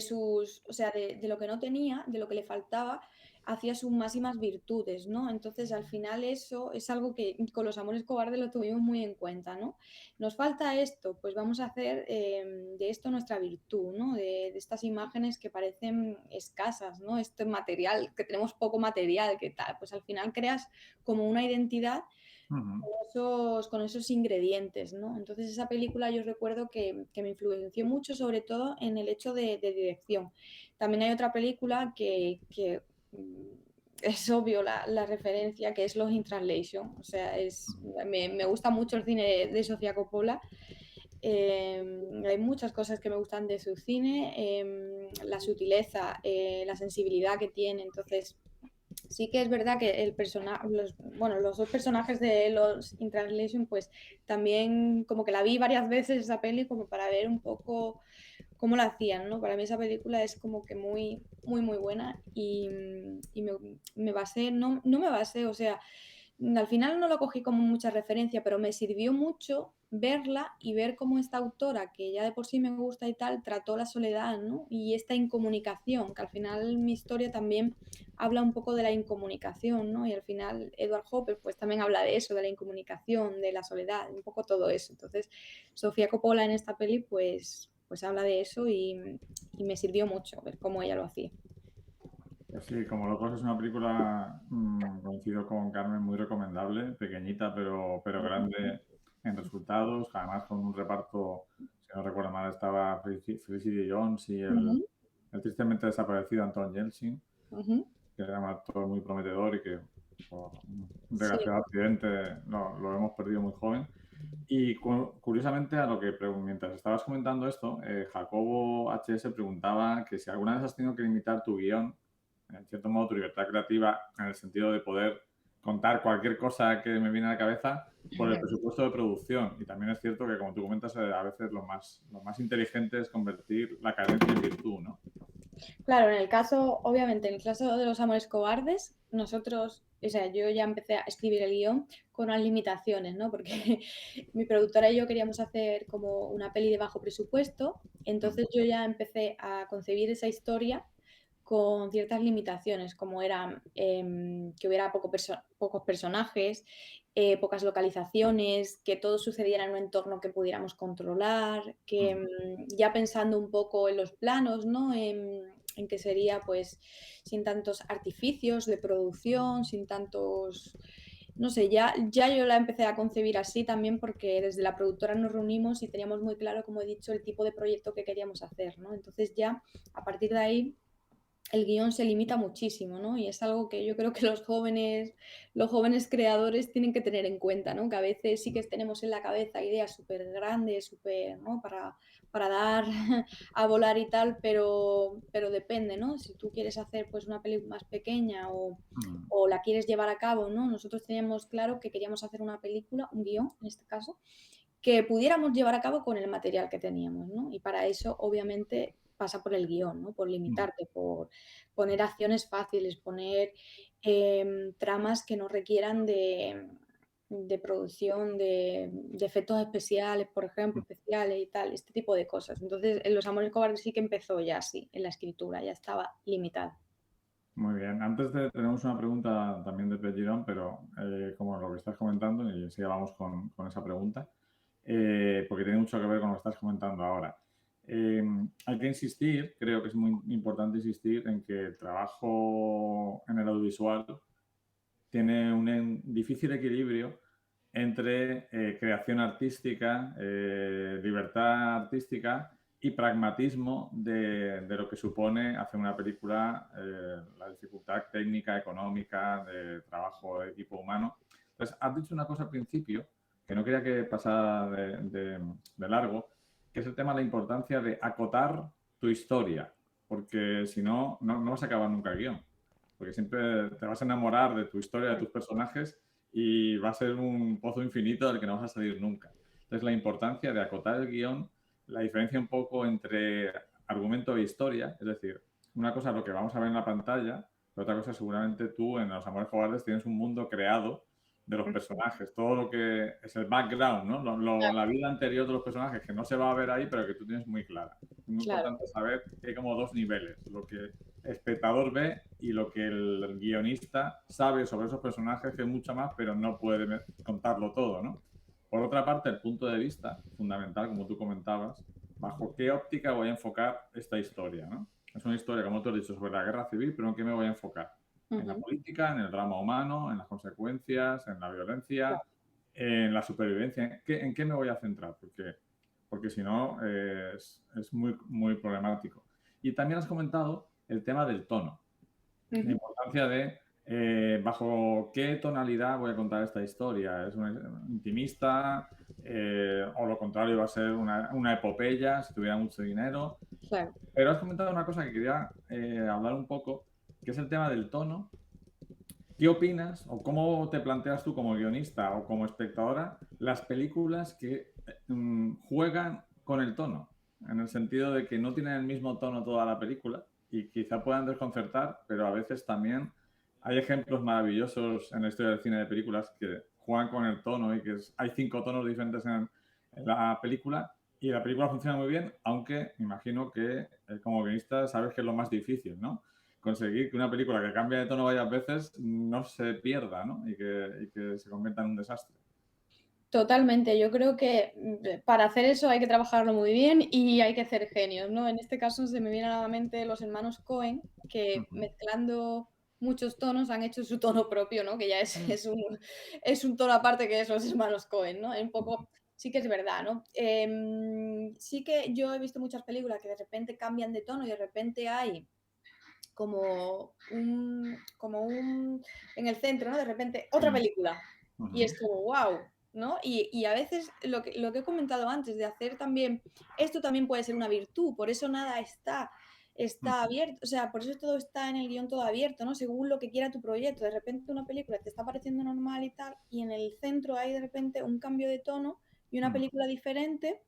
sus, o sea, de lo que no tenía, de lo que le faltaba, hacía sus máximas virtudes, ¿no? Entonces, al final eso es algo que con Los Amores Cobardes lo tuvimos muy en cuenta, ¿no? Nos falta esto, pues vamos a hacer de esto nuestra virtud, ¿no? De estas imágenes que parecen escasas, ¿no? Este material, que tenemos poco material, que tal, pues al final creas como una identidad con esos ingredientes, ¿no? Entonces esa película yo recuerdo que me influenció mucho, sobre todo en el hecho de dirección. También hay otra película que es obvio la referencia, que es Lost in Translation. O sea, me gusta mucho el cine de Sofía Coppola. Hay muchas cosas que me gustan de su cine, la sutileza, la sensibilidad que tiene. Entonces, sí que es verdad que los dos personajes de los In Translation, pues también como que la vi varias veces esa peli como para ver un poco cómo la hacían, ¿no? Para mí esa película es como que muy, muy, muy buena y me basé, no me basé, o sea, al final no lo cogí como mucha referencia, pero me sirvió mucho verla y ver cómo esta autora, que ya de por sí me gusta y tal, trató la soledad, ¿no? Y esta incomunicación, que al final mi historia también habla un poco de la incomunicación, ¿no? Y al final Edward Hopper pues también habla de eso, de la incomunicación, de la soledad, un poco todo eso. Entonces, Sofía Coppola en esta peli pues habla de eso y me sirvió mucho ver cómo ella lo hacía. Pues sí, Como Locos es una película, coincido con Carmen, muy recomendable, pequeñita pero grande en resultados, además con un reparto, si no recuerdo mal, estaba Felicity Jones y el tristemente desaparecido Anton Yelchin, que era un actor muy prometedor y que por un Sí. desgraciado accidente lo hemos perdido muy joven. Y curiosamente, mientras estabas comentando esto, Jacobo HS preguntaba que si alguna vez has tenido que limitar tu guión, en cierto modo tu libertad creativa, en el sentido de poder contar cualquier cosa que me viene a la cabeza por el presupuesto de producción. Y también es cierto que, como tú comentas, a veces lo más inteligente es convertir la carencia en virtud, ¿no? Claro, obviamente, en el caso de Los Amores Cobardes, nosotros, o sea, yo ya empecé a escribir el guión con unas limitaciones, ¿no? Porque mi productora y yo queríamos hacer como una peli de bajo presupuesto, entonces yo ya empecé a concebir esa historia con ciertas limitaciones, como eran que hubiera pocos personajes, pocas localizaciones, que todo sucediera en un entorno que pudiéramos controlar, que ya pensando un poco en los planos, ¿no? En que sería pues sin tantos artificios de producción, sin tantos... No sé, ya yo la empecé a concebir así también porque desde la productora nos reunimos y teníamos muy claro, como he dicho, el tipo de proyecto que queríamos hacer, ¿no? Entonces ya a partir de ahí el guión se limita muchísimo, ¿no? Y es algo que yo creo que los jóvenes creadores tienen que tener en cuenta, ¿no? Que a veces sí que tenemos en la cabeza ideas súper grandes, súper, ¿no? Para dar a volar y tal, pero depende, ¿no? Si tú quieres hacer pues una película más pequeña Mm. o la quieres llevar a cabo, ¿no? Nosotros teníamos claro que queríamos hacer una película, un guión en este caso, que pudiéramos llevar a cabo con el material que teníamos, ¿no? Y para eso, obviamente, pasa por el guión, ¿no? Por Mm. limitarte, por poner acciones fáciles, poner tramas que no requieran de producción, de efectos especiales, por ejemplo, especiales y tal, este tipo de cosas. Entonces, en Los Amores Cobardes sí que empezó ya así, en la escritura, ya estaba limitada. Muy bien. Tenemos una pregunta también de Girón, pero como lo que estás comentando, y sí vamos con esa pregunta, porque tiene mucho que ver con lo que estás comentando ahora. Hay que insistir, creo que es muy importante insistir en que el trabajo en el audiovisual tiene un difícil equilibrio entre creación artística, libertad artística y pragmatismo de lo que supone hacer una película, la dificultad técnica, económica, de trabajo de equipo humano. Entonces, has dicho una cosa al principio que no quería que pasara de largo, que es el tema de la importancia de acotar tu historia, porque si no, no vas a acabar nunca el guión, porque siempre te vas a enamorar de tu historia, de tus personajes, y va a ser un pozo infinito del que no vas a salir nunca. Entonces, la importancia de acotar el guión, la diferencia un poco entre argumento e historia, es decir, una cosa es lo que vamos a ver en la pantalla, pero otra cosa seguramente tú en Los Amores Cobardes tienes un mundo creado de los personajes, todo lo que es el background, ¿no? La vida anterior de los personajes que no se va a ver ahí, pero que tú tienes muy clara. Es muy Claro, importante saber que hay como dos niveles, lo que el espectador ve y lo que el guionista sabe sobre esos personajes, que es mucho más, pero no puede contarlo todo, ¿no? Por otra parte, el punto de vista fundamental, como tú comentabas, bajo qué óptica voy a enfocar esta historia, ¿no? Es una historia, como tú has dicho, sobre la guerra civil, pero ¿en qué me voy a enfocar? En la política, en el drama humano, en las consecuencias, en la violencia, en la supervivencia. ¿En qué me voy a centrar? Porque si no es muy, muy problemático. Y también has comentado el tema del tono, la importancia de bajo qué tonalidad voy a contar esta historia. ¿Es una intimista? ¿O lo contrario, va a ser una epopeya si tuviera mucho dinero? claro. Pero has comentado una cosa que quería hablar un poco, que es el tema del tono. ¿Qué opinas o cómo te planteas tú como guionista o como espectadora las películas que juegan con el tono? En el sentido de que no tienen el mismo tono toda la película y quizá puedan desconcertar, pero a veces también hay ejemplos maravillosos en la historia del cine de películas que juegan con el tono y que hay 5 tonos diferentes en la película y la película funciona muy bien, aunque imagino que como guionista sabes que es lo más difícil, ¿no? Conseguir que una película que cambia de tono varias veces no se pierda, ¿no? Y que se convierta en un desastre. Totalmente, yo creo que para hacer eso hay que trabajarlo muy bien y hay que ser genios, ¿no? En este caso se me vienen a la mente los hermanos Coen, que mezclando muchos tonos han hecho su tono propio, ¿no? Que ya es un tono aparte que es los hermanos Coen, ¿no? Un poco, sí que es verdad, ¿no? Sí que yo he visto muchas películas que de repente cambian de tono y de repente hay en el centro, ¿no? De repente otra película. Y es como, wow, ¿no? Y a veces lo que he comentado antes, de hacer también, esto también puede ser una virtud, por eso nada está abierto, o sea, por eso todo está en el guión todo abierto, ¿no? Según lo que quiera tu proyecto. De repente una película te está pareciendo normal y tal, y en el centro hay de repente un cambio de tono y una película diferente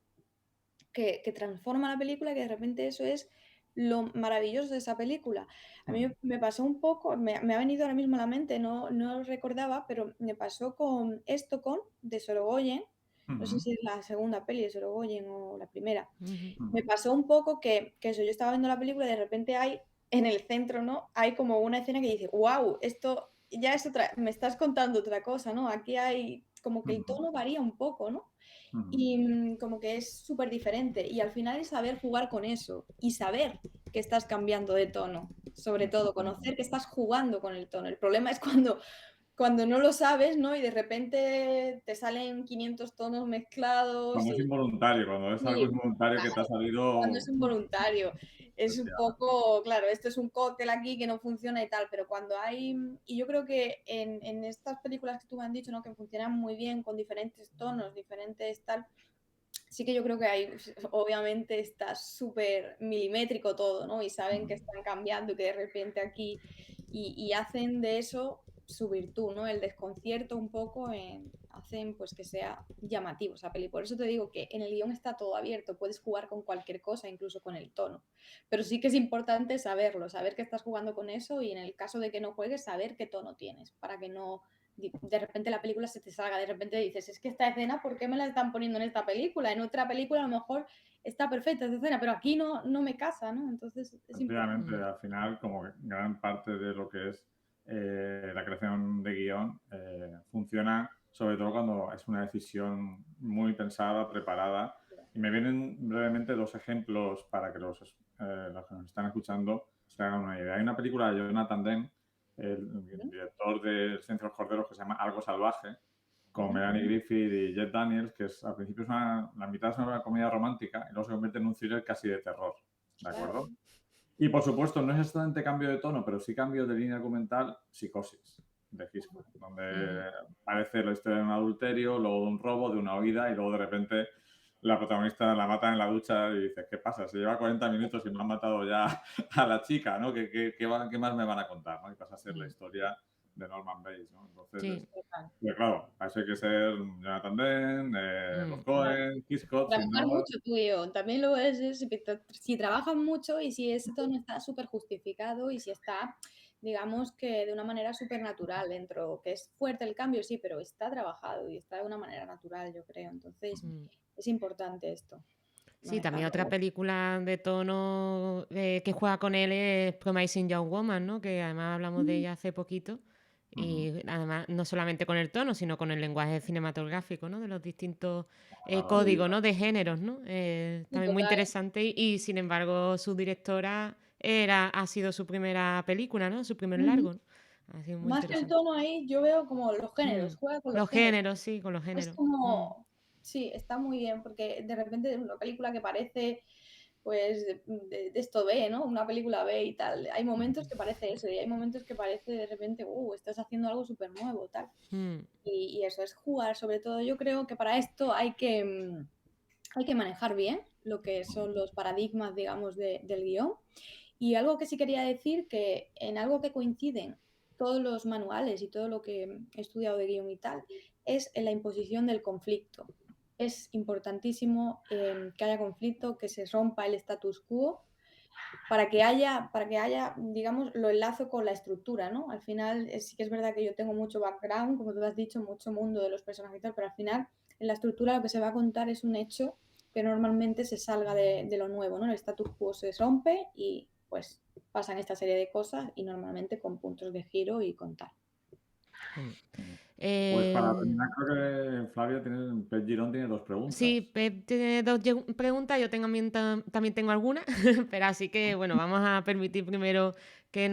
que transforma la película, que de repente eso es lo maravilloso de esa película. A mí me pasó un poco, me ha venido ahora mismo a la mente, no lo recordaba, pero me pasó con Estocolm, de Sorogoyen, no sé si es la segunda peli de Sorogoyen o la primera. Me pasó un poco que eso, yo estaba viendo la película y de repente hay en el centro, ¿no? Hay como una escena que dice, wow, esto ya es otra, me estás contando otra cosa, ¿no? Aquí hay como que el tono varía un poco, ¿no? Y como que es súper diferente. Y al final es saber jugar con eso y saber que estás cambiando de tono, sobre todo, conocer que estás jugando con el tono. El problema es cuando cuando no lo sabes, ¿no? Y de repente te salen 500 tonos mezclados Cuando es y involuntario, cuando es algo sí, involuntario que te ha cuando salido. es involuntario. Es un Efectivamente. poco, claro, esto es un cóctel aquí que no funciona y tal, pero cuando hay, y yo creo que en estas películas que tú me has dicho, ¿no? Que funcionan muy bien con diferentes tonos, diferentes tal, sí que yo creo que hay, obviamente está súper milimétrico todo, ¿no? Y saben que están cambiando y que de repente aquí, y hacen de eso su virtud, ¿no? El desconcierto un poco hacen pues que sea llamativo esa peli. Por eso te digo que en el guión está todo abierto, puedes jugar con cualquier cosa, incluso con el tono. Pero sí que es importante saberlo, saber que estás jugando con eso y en el caso de que no juegues, saber qué tono tienes, para que no de repente la película se te salga, de repente dices, es que esta escena, ¿por qué me la están poniendo en esta película? En otra película a lo mejor está perfecta esta escena, pero aquí no me casa, ¿no? Entonces es importante. Efectivamente, al final, como que gran parte de lo que es la creación de guión funciona sobre todo cuando es una decisión muy pensada, preparada. Y me vienen brevemente dos ejemplos para que los que nos están escuchando se hagan una idea. Hay una película de Jonathan Demme, el director de Ciencia de los Corderos, que se llama Algo Salvaje, con Melanie Griffith y Jet Daniels, que al principio es la mitad es una comedia romántica y luego se convierte en un thriller casi de terror, ¿de acuerdo? Claro. Y por supuesto, no es exactamente cambio de tono, pero sí cambio de línea argumental, Psicosis, de Hitchcock, donde parece la historia de un adulterio, luego de un robo, de una huida, y luego de repente la protagonista la mata en la ducha y dices, ¿qué pasa? Se lleva 40 minutos y me han matado ya a la chica, ¿no? ¿Qué más me van a contar? ¿no? Y pasa a ser la historia de Norman Bates, ¿no? Entonces, Sí. pero claro, para eso hay que ser Jonathan Demme, los Coen, Hitchcock, si Trabajar no. mucho tu guión, también lo es, si trabajas mucho y si ese tono está súper justificado y si está, digamos que de una manera súper natural dentro, que es fuerte el cambio, sí, pero está trabajado y está de una manera natural, yo creo. Entonces es importante esto, Sí, también manejarlo. otra película de tono que juega con él es Promising Young Woman, ¿no? Que además hablamos de ella hace poquito. Y además, no solamente con el tono, sino con el lenguaje cinematográfico, ¿no? De los distintos códigos, ¿no? De géneros, ¿no? Sí, También muy total. interesante y, sin embargo, su directora ha sido su primera película, ¿no? Su primer Ujú. largo, ¿no? Ha sido muy Más que el interesante. tono ahí, yo veo como los géneros, juega con los Los géneros. géneros, sí, con los Es géneros. como, sí, está muy bien, porque de repente una película que parece, pues, de esto B, ¿no? Una película B y tal. Hay momentos que parece eso, y hay momentos que parece de repente, estás haciendo algo súper nuevo, tal. Y eso es jugar, sobre todo. Yo creo que para esto hay que manejar bien lo que son los paradigmas, digamos, del guión. Y algo que sí quería decir, que en algo que coinciden todos los manuales y todo lo que he estudiado de guión y tal, es en la imposición del conflicto. Es importantísimo que haya conflicto, que se rompa el status quo para que haya, digamos, lo enlazo con la estructura, ¿no? Al final sí que es verdad que yo tengo mucho background, como tú has dicho, mucho mundo de los personajes y tal, pero al final en la estructura lo que se va a contar es un hecho que normalmente se salga de lo nuevo, ¿no? El status quo se rompe y pues pasan esta serie de cosas y normalmente con puntos de giro y con tal. Pues para Eh, terminar, creo que Flavia Pep Girón tiene dos Sí, preguntas. Pep tiene dos preguntas, yo también tengo algunas, pero así que bueno, vamos a permitir primero que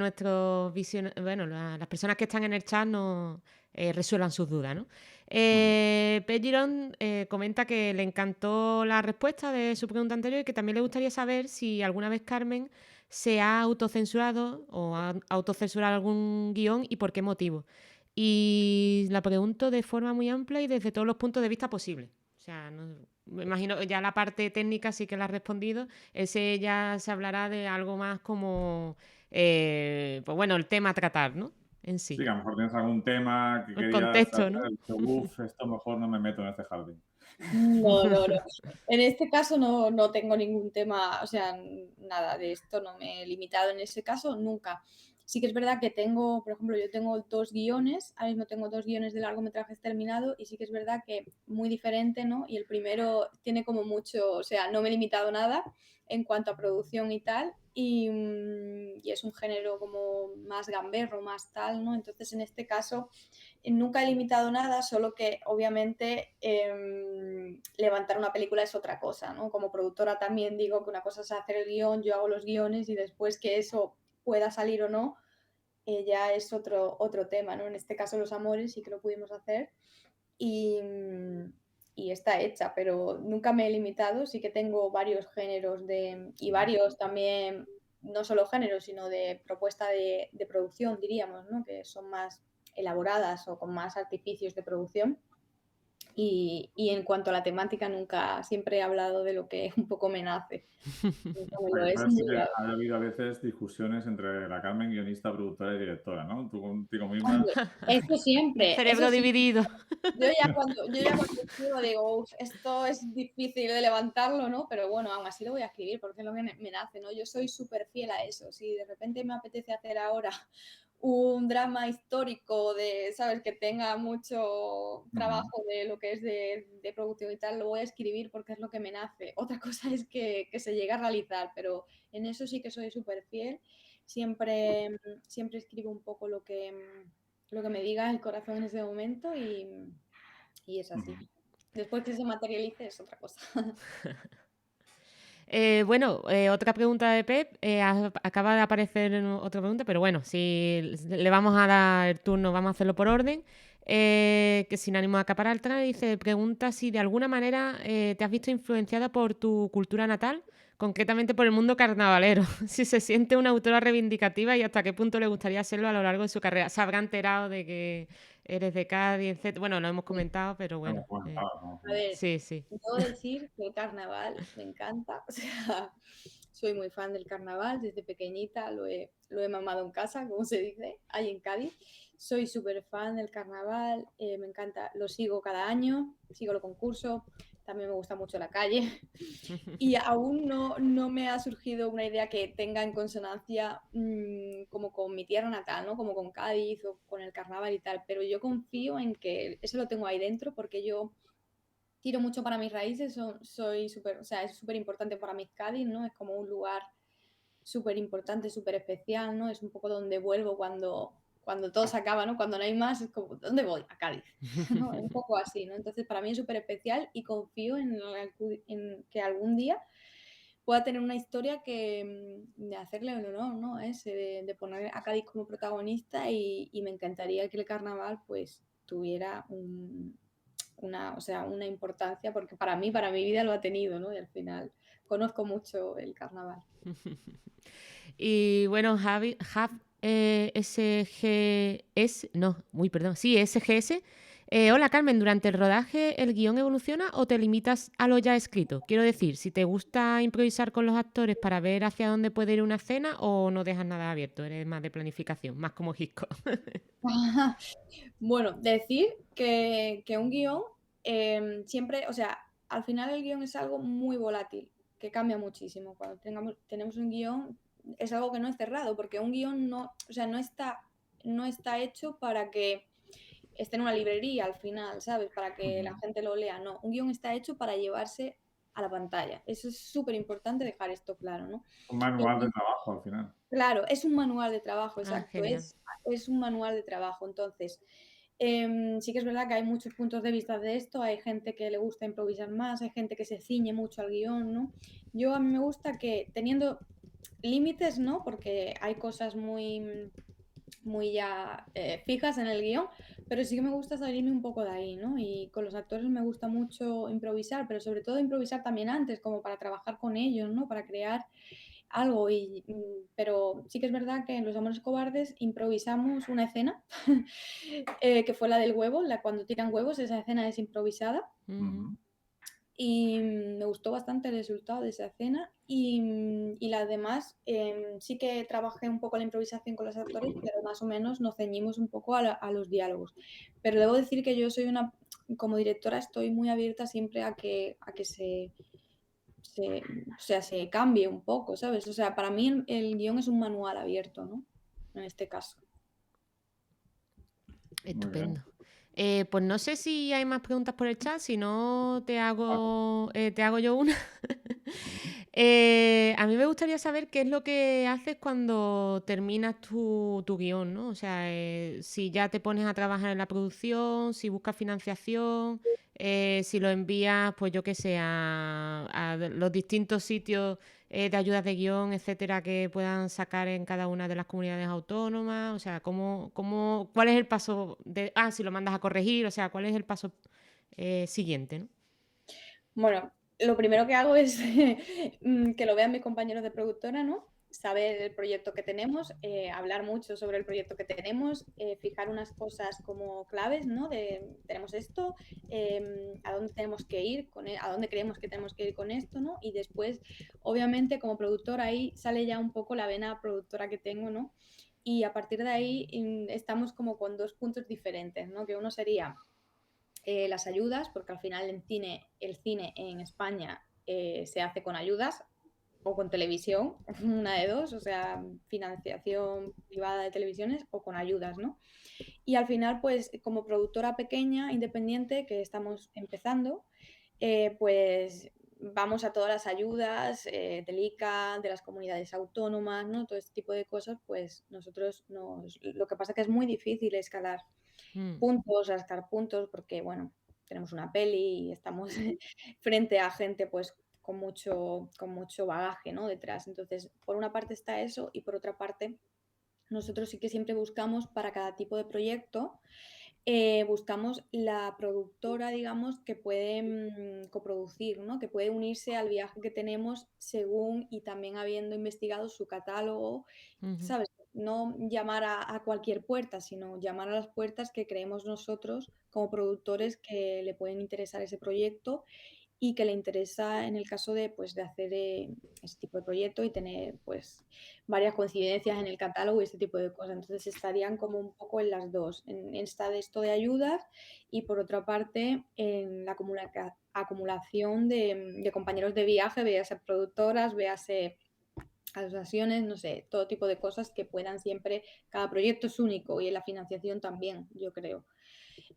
bueno, las personas que están en el chat nos resuelvan sus dudas, ¿no? Pep Girón comenta que le encantó la respuesta de su pregunta anterior y que también le gustaría saber si alguna vez Carmen se ha autocensurado o ha autocensurado algún guión y por qué motivo. Y la pregunto de forma muy amplia y desde todos los puntos de vista posibles. O sea, me imagino ya la parte técnica sí que la ha respondido. Ese ya se hablará de algo más como, pues bueno, el tema a tratar, ¿no? En Sí, sí. que a lo mejor tienes algún tema que El querías contexto, ¿no? hacer, uff, esto mejor no me meto en este jardín. No. En este caso no tengo ningún tema, o sea, nada de esto, no me he limitado en ese caso, nunca. Sí que es verdad que tengo, por ejemplo, yo tengo 2 guiones, ahora mismo tengo 2 guiones de largometrajes terminados y sí que es verdad que muy diferente, ¿no? Y el primero tiene como mucho, o sea, no me he limitado nada en cuanto a producción y tal, y es un género como más gamberro, más tal, ¿no? Entonces, en este caso nunca he limitado nada, solo que obviamente levantar una película es otra cosa, ¿no? Como productora también digo que una cosa es hacer el guión, yo hago los guiones y después que eso pueda salir o no, ya es otro tema, ¿no? En este caso Los Amores sí que lo pudimos hacer y, y está hecha, pero nunca me he limitado, sí que tengo varios géneros y varios también, no solo géneros, sino de propuesta de producción, diríamos, ¿no? Que son más elaboradas o con más artificios de producción. Y en cuanto a la temática, nunca, siempre he hablado de lo que un poco me nace. Nunca me lo he Parece que estudiado. ha habido a veces discusiones entre la Carmen, guionista, productora y directora, ¿no? Tú contigo misma. Hombre, eso siempre, eso Cerebro sí. dividido. Yo ya cuando escribo digo, "Uf, esto es difícil de levantarlo, ¿no? Pero bueno, aún así lo voy a escribir porque es lo que me nace, ¿no? Yo soy súper fiel a eso. Si de repente me apetece hacer ahora un drama histórico ¿sabes? Que tenga mucho trabajo de lo que es de producción y tal, lo voy a escribir porque es lo que me nace. Otra cosa es que se llegue a realizar, pero en eso sí que soy súper fiel. Siempre escribo un poco lo que me diga el corazón en ese momento y es así. Después que se materialice es otra cosa. Bueno, otra pregunta de Pep. Acaba de aparecer otra pregunta, pero bueno, si le vamos a dar el turno, vamos a hacerlo por orden. Que sin ánimo de acaparar el tema, dice, pregunta si de alguna manera te has visto influenciada por tu cultura natal, concretamente por el mundo carnavalero. Si se siente una autora reivindicativa y hasta qué punto le gustaría serlo a lo largo de su carrera. Se habrá enterado de que eres de Cádiz, etc. Bueno, lo hemos comentado, pero bueno. A ver, Sí, sí. puedo decir que el carnaval me encanta. O sea, soy muy fan del carnaval. Desde pequeñita lo he mamado en casa, como se dice, ahí en Cádiz. Soy súper fan del carnaval. Me encanta. Lo sigo cada año. Sigo el concurso. También me gusta mucho la calle. Y aún no me ha surgido una idea que tenga en consonancia como con mi tierra natal, ¿no? Como con Cádiz o con el carnaval y tal. Pero yo confío en que eso lo tengo ahí dentro porque yo tiro mucho para mis raíces, soy súper, o sea, es súper importante para mí Cádiz, ¿no? Es como un lugar súper importante, súper especial, ¿no? Es un poco donde vuelvo cuando todo se acaba, ¿no? Cuando no hay más, es como, ¿dónde voy? A Cádiz, ¿no? Es un poco así, ¿no? Entonces, para mí es súper especial y confío en que algún día pueda tener una historia de hacerle el honor, ¿no? De poner a Cádiz como protagonista y me encantaría que el carnaval, pues, tuviera una importancia, porque para mí, para mi vida lo ha tenido, ¿no? Y al final conozco mucho el carnaval. Y bueno, SGS, no, muy perdón, sí, SGS. Hola Carmen, ¿durante el rodaje el guión evoluciona o te limitas a lo ya escrito? Quiero decir, si te gusta improvisar con los actores para ver hacia dónde puede ir una escena o no dejas nada abierto, eres más de planificación, más como Hitchcock. Bueno, decir que un guión siempre, o sea, al final el guión es algo muy volátil, que cambia muchísimo. Cuando tenemos un guión es algo que no es cerrado, porque un guión no, o sea, no está hecho para que esté en una librería al final, ¿sabes? Para que la gente lo lea. No, un guión está hecho para llevarse a la pantalla. Eso es súper importante dejar esto claro, ¿no? Un manual de trabajo al final. Claro, es un manual de trabajo, exacto. Genial. Es un manual de trabajo. Entonces, sí que es verdad que hay muchos puntos de vista de esto. Hay gente que le gusta improvisar más, hay gente que se ciñe mucho al guión, ¿no? A mí me gusta que teniendo límites, ¿no? Porque hay cosas muy ya fijas en el guión, pero sí que me gusta salirme un poco de ahí, ¿no? Y con los actores me gusta mucho improvisar, pero sobre todo improvisar también antes, como para trabajar con ellos, ¿no? Para crear algo. Pero sí que es verdad que en Los Amores Cobardes improvisamos una escena, que fue la del huevo, cuando tiran huevos, esa escena es improvisada. Y me gustó bastante el resultado de esa escena y las demás sí que trabajé un poco la improvisación con los actores, pero más o menos nos ceñimos un poco a los diálogos. Pero debo decir que yo como directora estoy muy abierta siempre a que se cambie un poco, ¿sabes? O sea, para mí el guión es un manual abierto, ¿no? En este caso. Estupendo. Pues no sé si hay más preguntas por el chat, si no te hago yo una. A mí me gustaría saber qué es lo que haces cuando terminas tu guión, ¿no? O sea, si ya te pones a trabajar en la producción, si buscas financiación, si lo envías, pues yo qué sé, a los distintos sitios de ayudas de guión, etcétera, que puedan sacar en cada una de las comunidades autónomas? O sea, ¿cuál es el paso si lo mandas a corregir? O sea, ¿cuál es el paso siguiente, ¿no? Bueno, lo primero que hago es que lo vean mis compañeros de productora, ¿no? Saber el proyecto que tenemos, hablar mucho sobre el proyecto que tenemos, fijar unas cosas como claves, ¿no? Tenemos esto, a dónde tenemos que ir, a dónde creemos que tenemos que ir con esto, ¿no? Y después, obviamente, como productora, ahí sale ya un poco la vena productora que tengo, ¿no? Y a partir de ahí estamos como con dos puntos diferentes, ¿no? Que uno sería las ayudas, porque al final el cine en España se hace con ayudas o con televisión, una de dos, o sea, financiación privada de televisiones o con ayudas, ¿no? Y al final, pues como productora pequeña, independiente, que estamos empezando, pues vamos a todas las ayudas del ICA, de las comunidades autónomas, ¿no? Todo este tipo de cosas, pues nosotros lo que pasa que es muy difícil escalar puntos, rascar puntos, porque bueno, tenemos una peli y estamos frente a gente pues con mucho bagaje, ¿no? Detrás. Entonces, por una parte está eso y por otra parte, nosotros sí que siempre buscamos para cada tipo de proyecto, buscamos la productora, digamos, que puede coproducir, ¿no? Que puede unirse al viaje que tenemos según y también habiendo investigado su catálogo, Ujú. ¿sabes? No llamar a cualquier puerta, sino llamar a las puertas que creemos nosotros como productores que le pueden interesar ese proyecto y que le interesa en el caso de, pues, de hacer ese tipo de proyecto y tener pues varias coincidencias en el catálogo y este tipo de cosas. Entonces estarían como un poco en las dos, en esta de esto de ayudas y por otra parte en la acumulación de compañeros de viaje, véase productoras, véase asociaciones, no sé, todo tipo de cosas que puedan siempre, cada proyecto es único y en la financiación también, yo creo.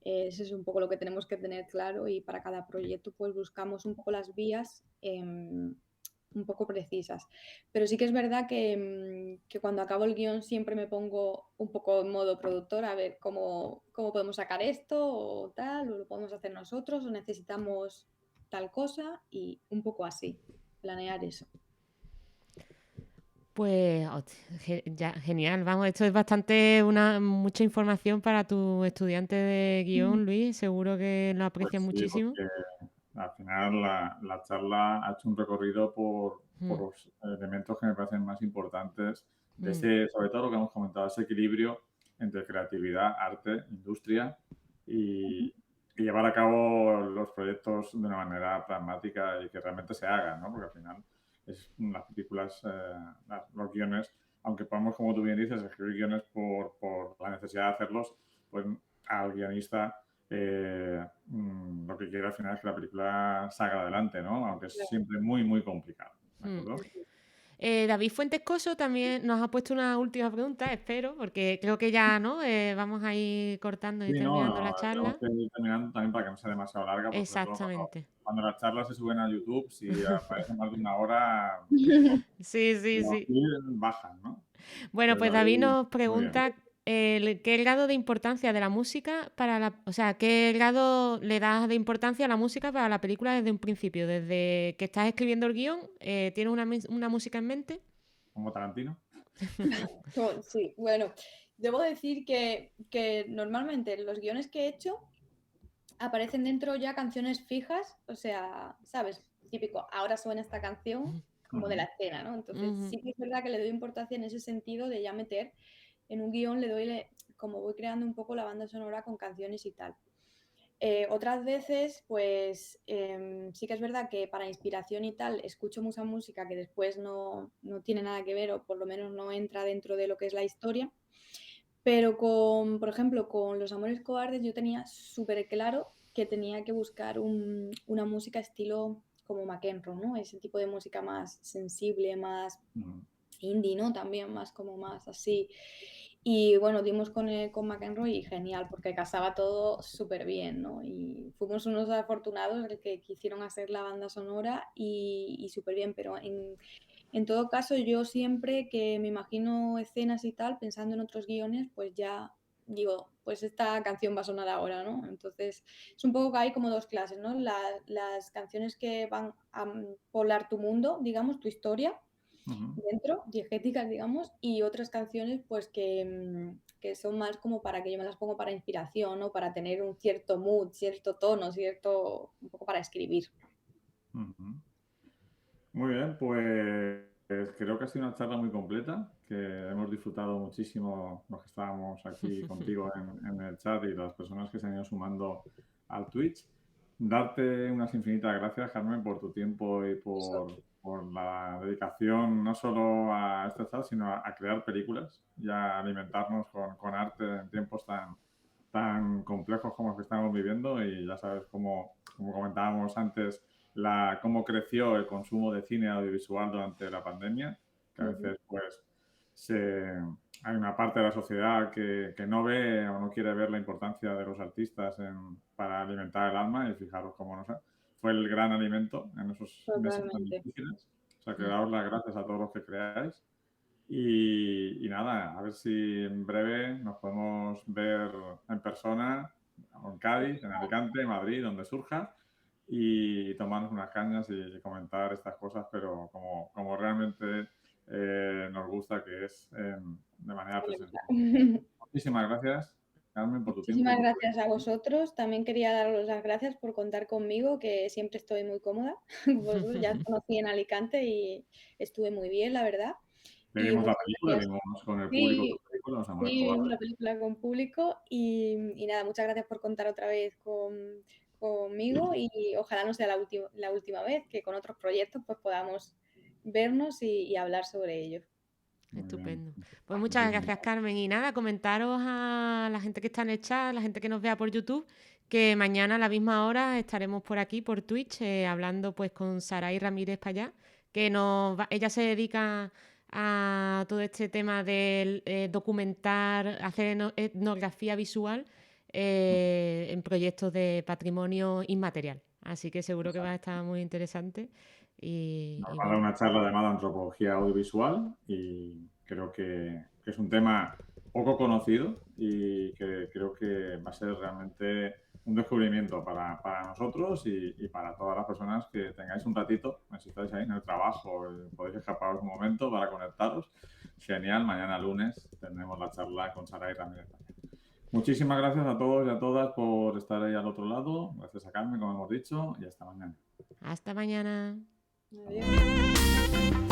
Eso es un poco lo que tenemos que tener claro y para cada proyecto pues buscamos un poco las vías un poco precisas. Pero sí que es verdad que cuando acabo el guión siempre me pongo un poco en modo productor a ver cómo podemos sacar esto o tal, o lo podemos hacer nosotros o necesitamos tal cosa y un poco así, planear eso. Pues ya, genial, vamos, esto es mucha información para tu estudiante de guión, Luis, seguro que lo Pues aprecian sí, muchísimo. porque al final la charla ha hecho un recorrido por Mm, los elementos que me parecen más importantes de mm, sobre todo lo que hemos comentado, ese equilibrio entre creatividad, arte, industria y, y llevar a cabo los proyectos de una manera pragmática y que realmente se hagan, ¿no? Porque al final las películas, los guiones, aunque podamos, como tú bien dices, escribir guiones por la necesidad de hacerlos, pues al guionista lo que quiere al final es que la película salga adelante, ¿no? Aunque es siempre muy, muy complicado, ¿de mm. acuerdo? David Fuentes Coso también nos ha puesto una última pregunta, espero, porque creo que ya, ¿no? Vamos a ir cortando y Sí, no, terminando la tenemos charla. que ir terminando también para que no sea demasiado larga, porque sobre todo Exactamente. cuando las charlas se suben a YouTube, si aparecen más de una hora, Sí, sí, sí. bajan, ¿no? Bueno, Entonces, pues David David, nos muy bien. pregunta qué grado de importancia de la música o sea, qué grado le das de importancia a la música para la película desde un principio, desde que estás escribiendo el guión, ¿tienes una música en mente? Como Tarantino. Sí, bueno, debo decir que normalmente los guiones que he hecho aparecen dentro ya canciones fijas, o sea, ¿sabes? Típico, ahora suena esta canción como de la escena, ¿no? Entonces Ujú, sí que es verdad que le doy importancia en ese sentido de ya meter en un guión, como voy creando un poco la banda sonora con canciones y tal. Otras veces, pues sí que es verdad que para inspiración y tal escucho mucha música que después no tiene nada que ver o por lo menos no entra dentro de lo que es la historia. Pero por ejemplo, con Los Amores Cobardes yo tenía súper claro que tenía que buscar una música estilo como McEnroe, ¿no? Ese tipo de música más sensible, más Ujú. indie, ¿no? También más como más así. Y bueno, dimos con McEnroe y genial, porque casaba todo súper bien, ¿no? Y fuimos unos afortunados el que quisieron hacer la banda sonora y súper bien, pero en todo caso yo siempre que me imagino escenas y tal, pensando en otros guiones, pues ya digo, pues esta canción va a sonar ahora, ¿no? Entonces, es un poco que hay como dos clases, ¿no? Las canciones que van a poblar tu mundo, digamos, tu historia dentro, diegéticas, digamos, y otras canciones, pues que son más como para que yo me las pongo para inspiración, ¿no? Para tener un cierto mood, cierto tono, un poco para escribir. Muy bien, pues creo que ha sido una charla muy completa, que hemos disfrutado muchísimo los que estábamos aquí contigo en el chat y las personas que se han ido sumando al Twitch. Darte unas infinitas gracias, Carmen, por tu tiempo y por la dedicación no solo a este chat, sino a crear películas y a alimentarnos con arte en tiempos tan complejos como los que estamos viviendo. Y ya sabes, como comentábamos antes, cómo creció el consumo de cine audiovisual durante la pandemia, que a veces pues hay una parte de la sociedad que no ve o no quiere ver la importancia de los artistas para alimentar el alma, y fijaros cómo no sé, fue el gran alimento en esos meses tan difíciles. O sea, que daros las gracias a todos los que creáis. Y nada, a ver si en breve nos podemos ver en persona, en Cádiz, en Alicante, en Madrid, donde surja, y tomarnos unas cañas y comentar estas cosas, pero como realmente nos gusta, que es de manera presencial. Muchísimas gracias, Carmen, por tu tiempo. Muchísimas gracias a vosotros. También quería daros las gracias por contar conmigo, que siempre estoy muy cómoda. Vosotros ya os conocí en Alicante y estuve muy bien, la verdad. Vimos la película, vimos con el público tu película, sí, vimos la película con público y nada, muchas gracias por contar otra vez conmigo, y ojalá no sea la última vez, que con otros proyectos pues podamos vernos y hablar sobre ello. Estupendo. Pues muchas gracias, Carmen. Y nada, comentaros a la gente que está en el chat, a la gente que nos vea por YouTube, que mañana a la misma hora estaremos por aquí, por Twitch, hablando pues con Saray Ramírez Payá, que ella se dedica a todo este tema de documentar, hacer etnografía visual en proyectos de patrimonio inmaterial. Así que seguro que va a estar muy interesante. Nos va a dar una charla llamada Antropología Audiovisual, y creo que es un tema poco conocido y que creo que va a ser realmente un descubrimiento para nosotros y para todas las personas que tengáis un ratito, si estáis ahí en el trabajo y podéis escaparos un momento para conectaros. Genial, mañana lunes tendremos la charla con Saray Ramírez. Muchísimas gracias a todos y a todas por estar ahí al otro lado. Gracias a Carmen, como hemos dicho, y hasta mañana. Hasta mañana. Adiós.